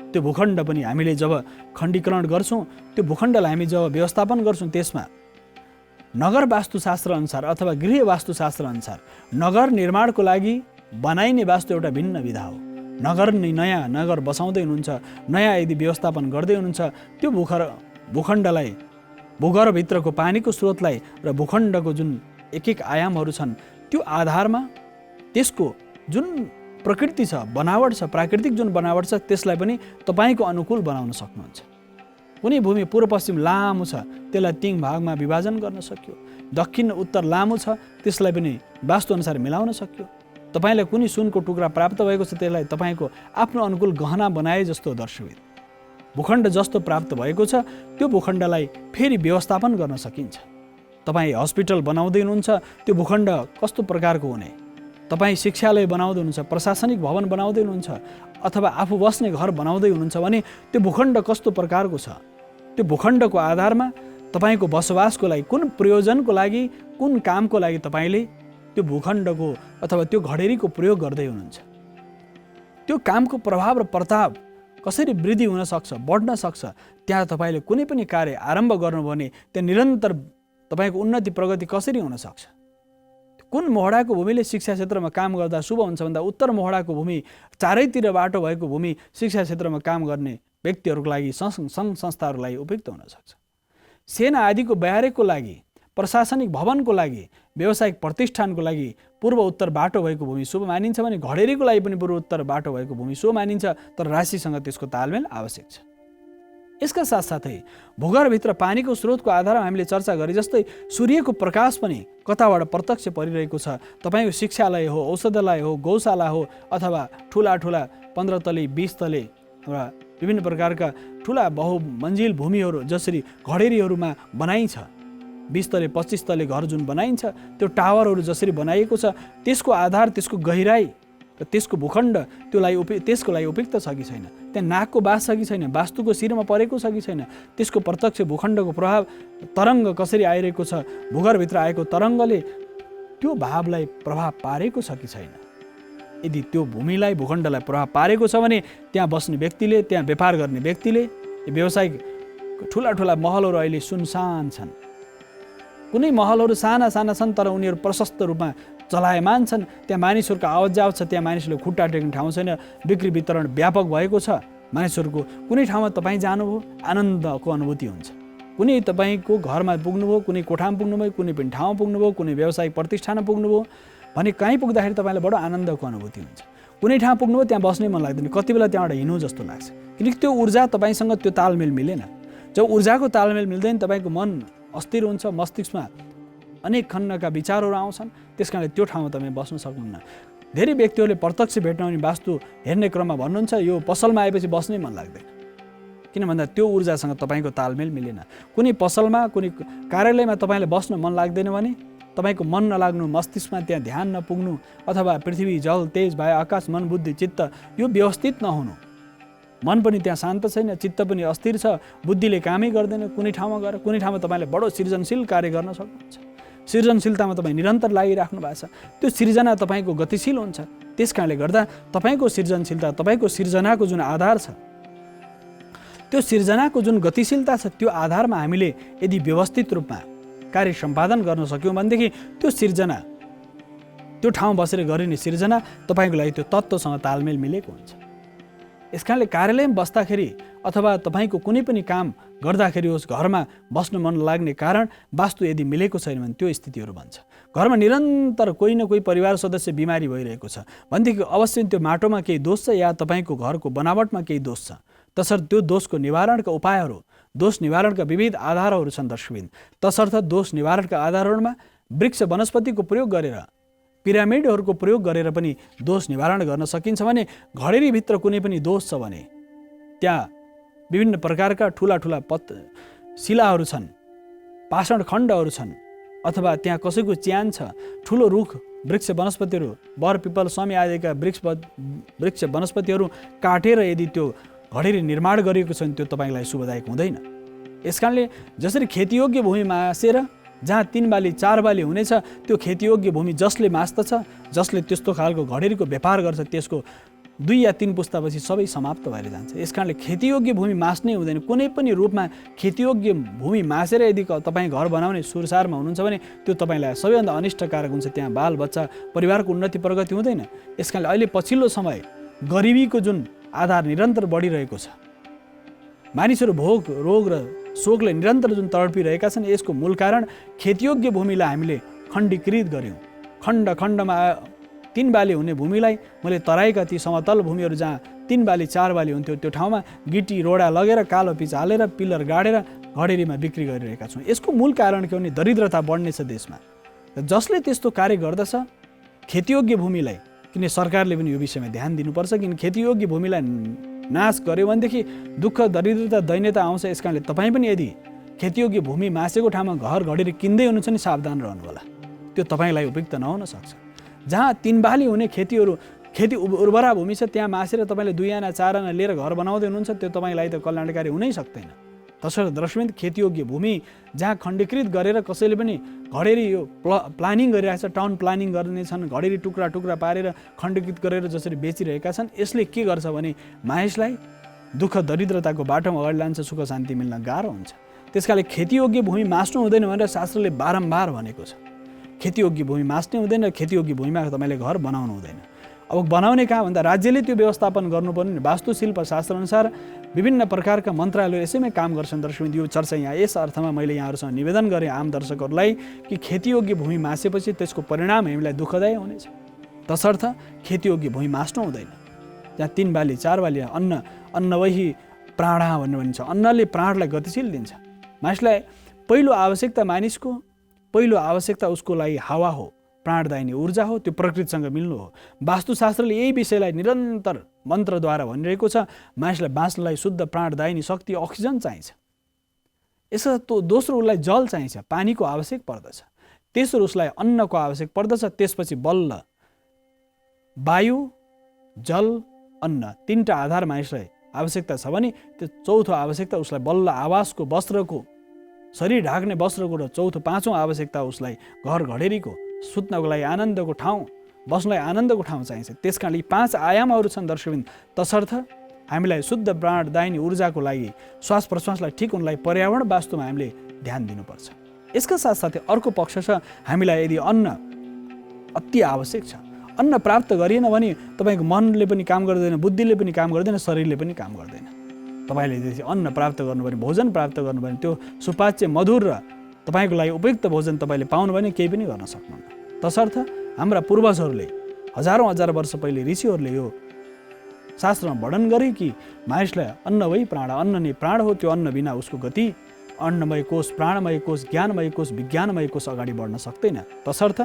त्यो भूखण्ड पनि हामीले जब खण्डीकरण गर्छौँ, त्यो भूखण्डलाई हामी जब व्यवस्थापन गर्छौँ, त्यसमा नगर वास्तुशास्त्र अनुसार अथवा गृह वास्तुशास्त्र अनुसार नगर निर्माणको लागि बनाइने वास्तु एउटा भिन्न विधा हो। नयाँ नगर बसाउँदै हुनुहुन्छ, नयाँ यदि व्यवस्थापन गर्दै हुनुहुन्छ, त्यो भूखण्डलाई, भूगर्भभित्रको पानीको स्रोतलाई र भूखण्डको जुन एक एक आयामहरू छन् त्यो आधारमा त्यसको जुन प्रकृति छ, बनावट छ, प्राकृतिक जुन बनावट छ, त्यसलाई पनि तपाईँको अनुकूल बनाउन सक्नुहुन्छ। कुनै भूमि पूर्व पश्चिम लामो छ, त्यसलाई 3 भागमा विभाजन गर्न सक्यो। दक्षिण उत्तर लामो छ, त्यसलाई पनि वास्तुअनुसार मिलाउन सक्यो। तपाईँलाई कुनै सुनको टुक्रा प्राप्त भएको छ, त्यसलाई तपाईँको आफ्नो अनुकूल गहना बनाए जस्तो दर्शवित भूखण्ड जस्तो प्राप्त भएको छ, त्यो भूखण्डलाई फेरि व्यवस्थापन गर्न सकिन्छ। तपाईँ हस्पिटल बनाउँदै हुनुहुन्छ, त्यो भूखण्ड कस्तो प्रकारको हुने, तपाईँ शिक्षालय बनाउँदै हुनुहुन्छ, प्रशासनिक भवन बनाउँदै हुनुहुन्छ अथवा आफू बस्ने घर बनाउँदै हुनुहुन्छ भने त्यो भूखण्ड कस्तो प्रकारको छ, त्यो भूखण्डको आधारमा तपाईँको बसोबासको लागि, कुन प्रयोजनको लागि, कुन कामको लागि तपाईँले त्यो भूखण्डको अथवा त्यो घडेरीको प्रयोग गर्दै हुनुहुन्छ, त्यो कामको प्रभाव र प्रताप कसरी वृद्धि हुन सक्छ, बढ्न सक्छ, त्यहाँ तपाईँले कुनै पनि कार्य आरम्भ गर्नुभयो भने त्यहाँ निरन्तर तपाईँको उन्नति प्रगति कसरी हुन सक्छ। कुन मोहडाको भूमिले शिक्षा क्षेत्रमा काम गर्दा शुभ हुन्छ भन्दा उत्तर मोहडाको भूमि, चारैतिर बाटो भएको भूमि शिक्षा क्षेत्रमा काम गर्ने व्यक्तिहरूको लागि, सङ्घ संस्थाहरूको लागि उपयुक्त हुन सक्छ। सेना आदिको ब्यारेकको लागि, प्रशासनिक भवनको लागि, व्यावसायिक प्रतिष्ठानको लागि पूर्व उत्तर बाटो भएको भूमि शुभ मानिन्छ भने घडेरीको लागि पनि पूर्व उत्तर बाटो भएको भूमि शुभ मानिन्छ, तर राशिसँग त्यसको तालमेल आवश्यक छ। यसका साथसाथै भूगर्भभित्र पानीको स्रोतको आधारमा हामीले चर्चा गरे जस्तै सूर्यको प्रकाश पनि कताबाट प्रत्यक्ष परिरहेको छ। तपाईँको शिक्षालय हो, औषधालय हो, गौशाला हो, अथवा ठुला 15 तले 20 तले र विभिन्न प्रकारका ठुला बहुमञ्जिल भूमिहरू जसरी घडेरीहरूमा बनाइन्छ, 20 तले 25 तले घर जुन बनाइन्छ, त्यो टावरहरू जसरी बनाइएको छ, त्यसको आधार, त्यसको गहिराई र त्यसको भूखण्ड त्यसको लागि उपयुक्त छ कि छैन, त्यहाँ नागको बास छ कि छैन, वास्तुको शिरमा परेको छ कि छैन, त्यसको प्रत्यक्ष भूखण्डको प्रभाव, तरङ्ग कसरी आइरहेको छ, भूगर्भभित्र आएको तरङ्गले त्यो भावलाई प्रभाव पारेको छ कि छैन। यदि त्यो भूमिलाई, भूखण्डलाई प्रभाव पारेको छ भने त्यहाँ बस्ने व्यक्तिले, त्यहाँ व्यापार गर्ने व्यक्तिले, व्यावसायिक ठुला महलहरू अहिले सुनसान छन्। कुनै महलहरू साना छन् तर उनीहरू प्रशस्त रूपमा चलायमान छन्। त्यहाँ मानिसहरूको आवत जावत छ, त्यहाँ मानिसहरूले खुट्टा टेक्ने ठाउँ छैन, बिक्री वितरण व्यापक भएको छ। मानिसहरूको कुनै ठाउँमा तपाईँ जानुभयो, आनन्दको अनुभूति हुन्छ। कुनै तपाईँको घरमा पुग्नुभयो, कुनै कोठामा पुग्नुभयो, कुनै पनि ठाउँमा पुग्नुभयो, कुनै व्यावसायिक प्रतिष्ठानमा पुग्नुभयो भने कहीँ पुग्दाखेरि तपाईँलाई बडो आनन्दको अनुभूति हुन्छ। कुनै ठाउँ पुग्नुभयो त्यहाँ बस्नै मन लाग्दैन, कति बेला त्यहाँबाट हिँड्नु जस्तो लाग्छ, किनकि त्यो ऊर्जा तपाईँसँग त्यो तालमेल मिलेन। जब ऊर्जाको तालमेल मिल्दैन तपाईँको मन अस्थिर हुन्छ, मस्तिष्कमा अनेक खण्डका विचारहरू आउँछन्, त्यस कारणले त्यो ठाउँमा तपाईँ बस्न सक्नुहुन्न। धेरै व्यक्तिहरूले प्रत्यक्ष भेट्न आउने वास्तु हेर्ने क्रममा भन्नुहुन्छ यो पसलमा आएपछि बस्नै मन लाग्दैन, किन भन्दा त्यो ऊर्जासँग तपाईँको तालमेल मिलेन। कुनै पसलमा, कुनै कार्यालयमा तपाईँलाई बस्न मन लाग्दैन भने तपाईँको मन नलाग्नु, मस्तिष्कमा त्यहाँ ध्यान नपुग्नु, अथवा पृथ्वी, जल, तेज, वायु, आकाश, मन, बुद्धि, चित्त यो व्यवस्थित नहुनु, मन पनि त्यहाँ शान्त छैन, चित्त पनि अस्थिर छ, बुद्धिले कामै गर्दैन, कुनै ठाउँमा गएर कुनै ठाउँमा तपाईँले बडो सृजनशील कार्य गर्न सक्नुहुन्छ। सृजनशीलतामा तपाईँ निरन्तर लागिराख्नु भएको छ, त्यो सृजना तपाईँको गतिशील हुन्छ। त्यस कारणले गर्दा तपाईँको सृजनशीलता, तपाईँको सृजनाको जुन आधार छ, त्यो सृजनाको जुन गतिशीलता छ, त्यो आधारमा हामीले यदि व्यवस्थित रूपमा कार्य सम्पादन गर्न सक्यौँ भनेदेखि त्यो सृजना, त्यो ठाउँ बसेर गरिने सृजना तपाईँको लागि त्यो तत्त्वसँग तालमेल मिलेको हुन्छ। यस कारणले कार्यालयमा बस्दाखेरि अथवा तपाईँको कुनै पनि काम गर्दाखेरि होस्, घरमा बस्न मन लाग्ने कारण वास्तु यदि मिलेको छैन भने त्यो स्थितिहरू बन्छ। घरमा निरन्तर कोही न कोही परिवार सदस्य बिमारी भइरहेको छ भनेदेखि अवश्य त्यो माटोमा केही दोष छ या तपाईँको घरको बनावटमा केही दोष छ। तसर्थ त्यो दोषको निवारणका उपायहरू, दोष निवारणका विविध आधारहरू छन् दर्शकवृन्द। तसर्थ दोष निवारणका आधारहरूमा वृक्ष वनस्पतिको प्रयोग गरेर, पिरामिडहरूको प्रयोग गरेर पनि दोष निवारण गर्न सकिन्छ भने घडेरीभित्र कुनै पनि दोष छ भने त्यहाँ विभिन्न प्रकारका ठुला शिलाहरू छन्, पाषाण खण्डहरू छन्, अथवा त्यहाँ कसैको च्यान छ, ठुलो रुख, वृक्ष वनस्पतिहरू, बर, पिपल, समी आदिका वृक्ष वनस्पतिहरू काटेर यदि त्यो घडेरी निर्माण गरिएको छ भने त्यो तपाईँलाई शुभदायक हुँदैन। यस कारणले जसरी खेतीयोग्य भूमि मासेर जहाँ 3 बाली 4 बाली हुनेछ त्यो खेतीयोग्य भूमि जसले मास्दछ, जसले त्यस्तो खालको घडेरीको व्यापार गर्छ, त्यसको 2 या 3 पुस्तापछि सबै समाप्त भएर जान्छ। यस कारणले खेतीयोग्य भूमि मास्नै हुँदैन। कुनै पनि रूपमा खेतीयोग्य भूमि मासेर यदि तपाईँ घर बनाउने सुरसारमा हुनुहुन्छ भने त्यो तपाईँलाई सबैभन्दा अनिष्टकारक हुन्छ। त्यहाँ बालबच्चा, परिवारको उन्नति प्रगति हुँदैन। यस कारणले अहिले पछिल्लो समय गरिबीको जुन आधार निरन्तर बढिरहेको छ, मानिसहरू भोग, रोग र शोकले निरन्तर जुन तडपिरहेका छन्, यसको मूल कारण खेतीयोग्य भूमिलाई हामीले खण्डीकृत गऱ्यौँ। खण्डमा 3 बाली हुने भूमिलाई मैले तराईका ती समतल भूमिहरू जहाँ 3 बाली 4 बाली हुन्थ्यो त्यो ठाउँमा गिटी रोडा लगेर कालो पिच हालेर पिलर गाडेर घडेरीमा बिक्री गरिरहेका छौँ। यसको मूल कारण के हो भने दरिद्रता बढ्नेछ देशमा। जसले त्यस्तो कार्य गर्दछ खेतीयोग्य भूमिलाई, किन सरकारले पनि यो विषयमा ध्यान दिनुपर्छ, किन खेतीयोग्य भूमिलाई नाश गर्यो भनेदेखि दुःख, दरिद्रता, दैन्यता आउँछ। यस कारणले तपाईँ पनि यदि खेतीयोग्य भूमि मासेको ठाउँमा घर घडेरी किन्दै हुनुहुन्छ नि सावधान रहनु होला, त्यो तपाईँलाई उपयुक्त नहुन सक्छ। जहाँ 3 बाली हुने खेती उर्वरा भूमि छ त्यहाँ मासेर तपाईँले 2 आना 4 आना लिएर घर बनाउँदै हुनुहुन्छ, त्यो तपाईँलाई त कल्याणकारी हुनै सक्दैन। तसर्थ दर्शकवृन्द, खेतीयोग्य भूमि जहाँ खण्डीकृत गरेर कसैले पनि घडेरी यो प्लानिङ गरिरहेको छ, टाउन प्लानिङ गर्ने छन्, घडेरी टुक्रा टुक्रा पारेर खण्डीकृत गरेर जसरी बेचिरहेका छन्, यसले के गर्छ भने मानिसलाई दुःख दरिद्रताको बाटोमा अगाडि लान्छ, सुख शान्ति मिल्न गाह्रो हुन्छ। त्यसकाले खेतीयोग्य भूमि मास्नु हुँदैन भनेर शास्त्रले बारम्बार भनेको छ। खेतीयोग्य भूमि मास्ने हुँदैन, खेतीयोग्य भूमिमा तपाईँले घर बनाउनु हुँदैन। अब बनाउने कहाँ भन्दा राज्यले त्यो व्यवस्थापन गर्नुपर्ने। वास्तुशिल्प शास्त्रअनुसार विभिन्न प्रकारका मन्त्रालयहरू यसैमै काम गर्छन्। दर्शक यो चर्चा यहाँ यस अर्थमा मैले यहाँहरूसँग निवेदन गरेँ आम दर्शकहरूलाई कि खेतीयोग्य भूमि मासेपछि त्यसको परिणाम हामीलाई दुःखदायी हुनेछ। तसर्थ खेतीयोग्य भूमि मास्नु हुँदैन। जहाँ 3 बाली 4 बाली अन्नवही प्राणा भन्ने भनिन्छ। अन्नले प्राणलाई गतिशील दिन्छ। मानिसलाई पहिलो आवश्यकता मानिसको पहिलो आवश्यकता उसको लागि हावा हो, प्राणदायिनी ऊर्जा हो, त्यो प्रकृतिसँग मिल्नु हो। वास्तुशास्त्रले यही विषयलाई निरन्तर मन्त्रद्वारा भनिरहेको छ। मानिसलाई बाँच्नलाई शुद्ध प्राणदायिनी शक्ति अक्सिजन चाहिन्छ। यसो दोस्रो उसलाई जल चाहिन्छ, पानीको आवश्यक पर्दछ। तेस्रो उसलाई अन्नको आवश्यक पर्दछ। त्यसपछि बल्ल वायु, जल, अन्न 3टा आधार मानिसलाई आवश्यकता छ भने त्यो चौथो आवश्यकता उसलाई बल्ल आवासको, वस्त्रको, शरीर ढाक्ने वस्त्रको र चौथो 5औं आवश्यकता उसलाई घर घडेरीको, सुत्नको लागि आनन्दको ठाउँ, बस्नलाई आनन्दको ठाउँ चाहिन्छ। त्यसकारण यी 5 आयामहरू छन् दर्शकबिन। तसर्थ हामीलाई शुद्ध प्राणदायिनी ऊर्जाको लागि, श्वास प्रश्वासलाई ठिक हुनलाई पर्यावरण वास्तुमा हामीले ध्यान दिनुपर्छ। यसका साथसाथै अर्को पक्ष छ, हामीलाई यदि अन्न अति आवश्यक छ, अन्न प्राप्त गरिएन भने तपाईँको मनले पनि काम गर्दैन, बुद्धिले पनि काम गर्दैन, शरीरले पनि काम गर्दैन। तपाईँले यदि अन्न प्राप्त गर्नुभयो, भोजन प्राप्त गर्नुभयो भने त्यो सुपाच्य, मधुर र तपाईँको लागि उपयुक्त भोजन तपाईँले पाउनु भने केही पनि गर्न सक्नुहुन्न। तसर्थ हाम्रा पूर्वजहरूले हजारौँ हजार वर्ष पहिले ऋषिहरूले यो शास्त्रमा वर्णन गरे कि मानिसलाई अन्नमय प्राण, अन्न नै प्राण हो। त्यो अन्न बिना उसको गति अन्नमय कोष, प्राणमय कोष, ज्ञानमय कोष, विज्ञानमय कोष अगाडि बढ्न सक्दैन। तसर्थ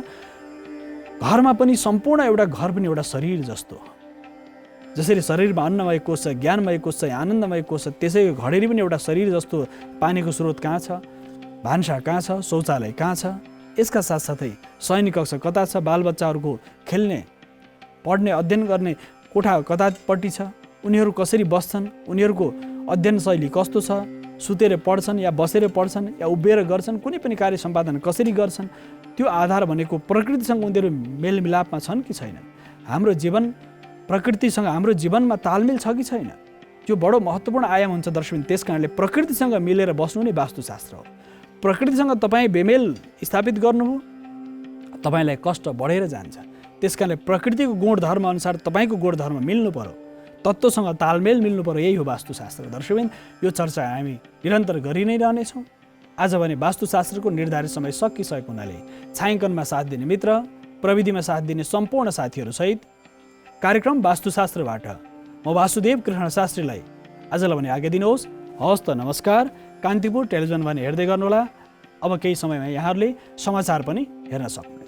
घरमा पनि सम्पूर्ण एउटा घर पनि एउटा शरीर जस्तो हो। जसरी शरीरमा अन्नमय कोष छ, ज्ञानमय कोष छ, आनन्दमय कोष छ, त्यसै घडेरी पनि एउटा शरीर जस्तो। पानीको स्रोत कहाँ छ, भान्सा कहाँ छ, शौचालय कहाँ छ, यसका साथसाथै शयन कक्ष कता छ, बालबच्चाहरूको खेल्ने, पढ्ने, अध्ययन गर्ने कोठा कतापट्टि छ, उनीहरू कसरी बस्छन्, उनीहरूको अध्ययन शैली कस्तो छ, सुतेर पढ्छन् या बसेर पढ्छन् या उभिएर गर्छन्, कुनै पनि कार्य सम्पादन कसरी गर्छन्, त्यो आधार भनेको प्रकृतिसँग उनीहरू मेलमिलापमा छन् कि छैनन्। हाम्रो जीवन प्रकृतिसँग, हाम्रो जीवनमा तालमेल छ कि छैन, त्यो बडो महत्त्वपूर्ण आयाम हुन्छ दर्शक। त्यस कारणले प्रकृतिसँग मिलेर बस्नु नै वास्तुशास्त्र हो। प्रकृतिसँग तपाईँ बेमेल स्थापित गर्नुभयो, तपाईँलाई कष्ट बढेर जान्छ। त्यस कारणले प्रकृतिको गुणधर्म अनुसार तपाईँको गुणधर्म मिल्नु पर्यो, तत्त्वसँग तालमेल मिल्नु पर्यो। यही हो वास्तुशास्त्र दर्शकबिन। यो चर्चा हामी निरन्तर गरि नै रहनेछौँ। आज भने वास्तुशास्त्रको निर्धारित समय सकिसकेको हुनाले छायाङ्कनमा साथ दिने मित्र, प्रविधिमा साथ दिने सम्पूर्ण साथीहरूसहित कार्यक्रम वास्तुशास्त्रबाट म वासुदेव कृष्ण शास्त्रीलाई आजलाई भने आज्ञा दिनुहोस्। हवस् त, नमस्कार। कान्तिपुर टेलिभिजन भने हेर्दै गर्नुहोला। अब केही समयमा यहाँहरूले समाचार पनि हेर्न सक्नुहुन्छ।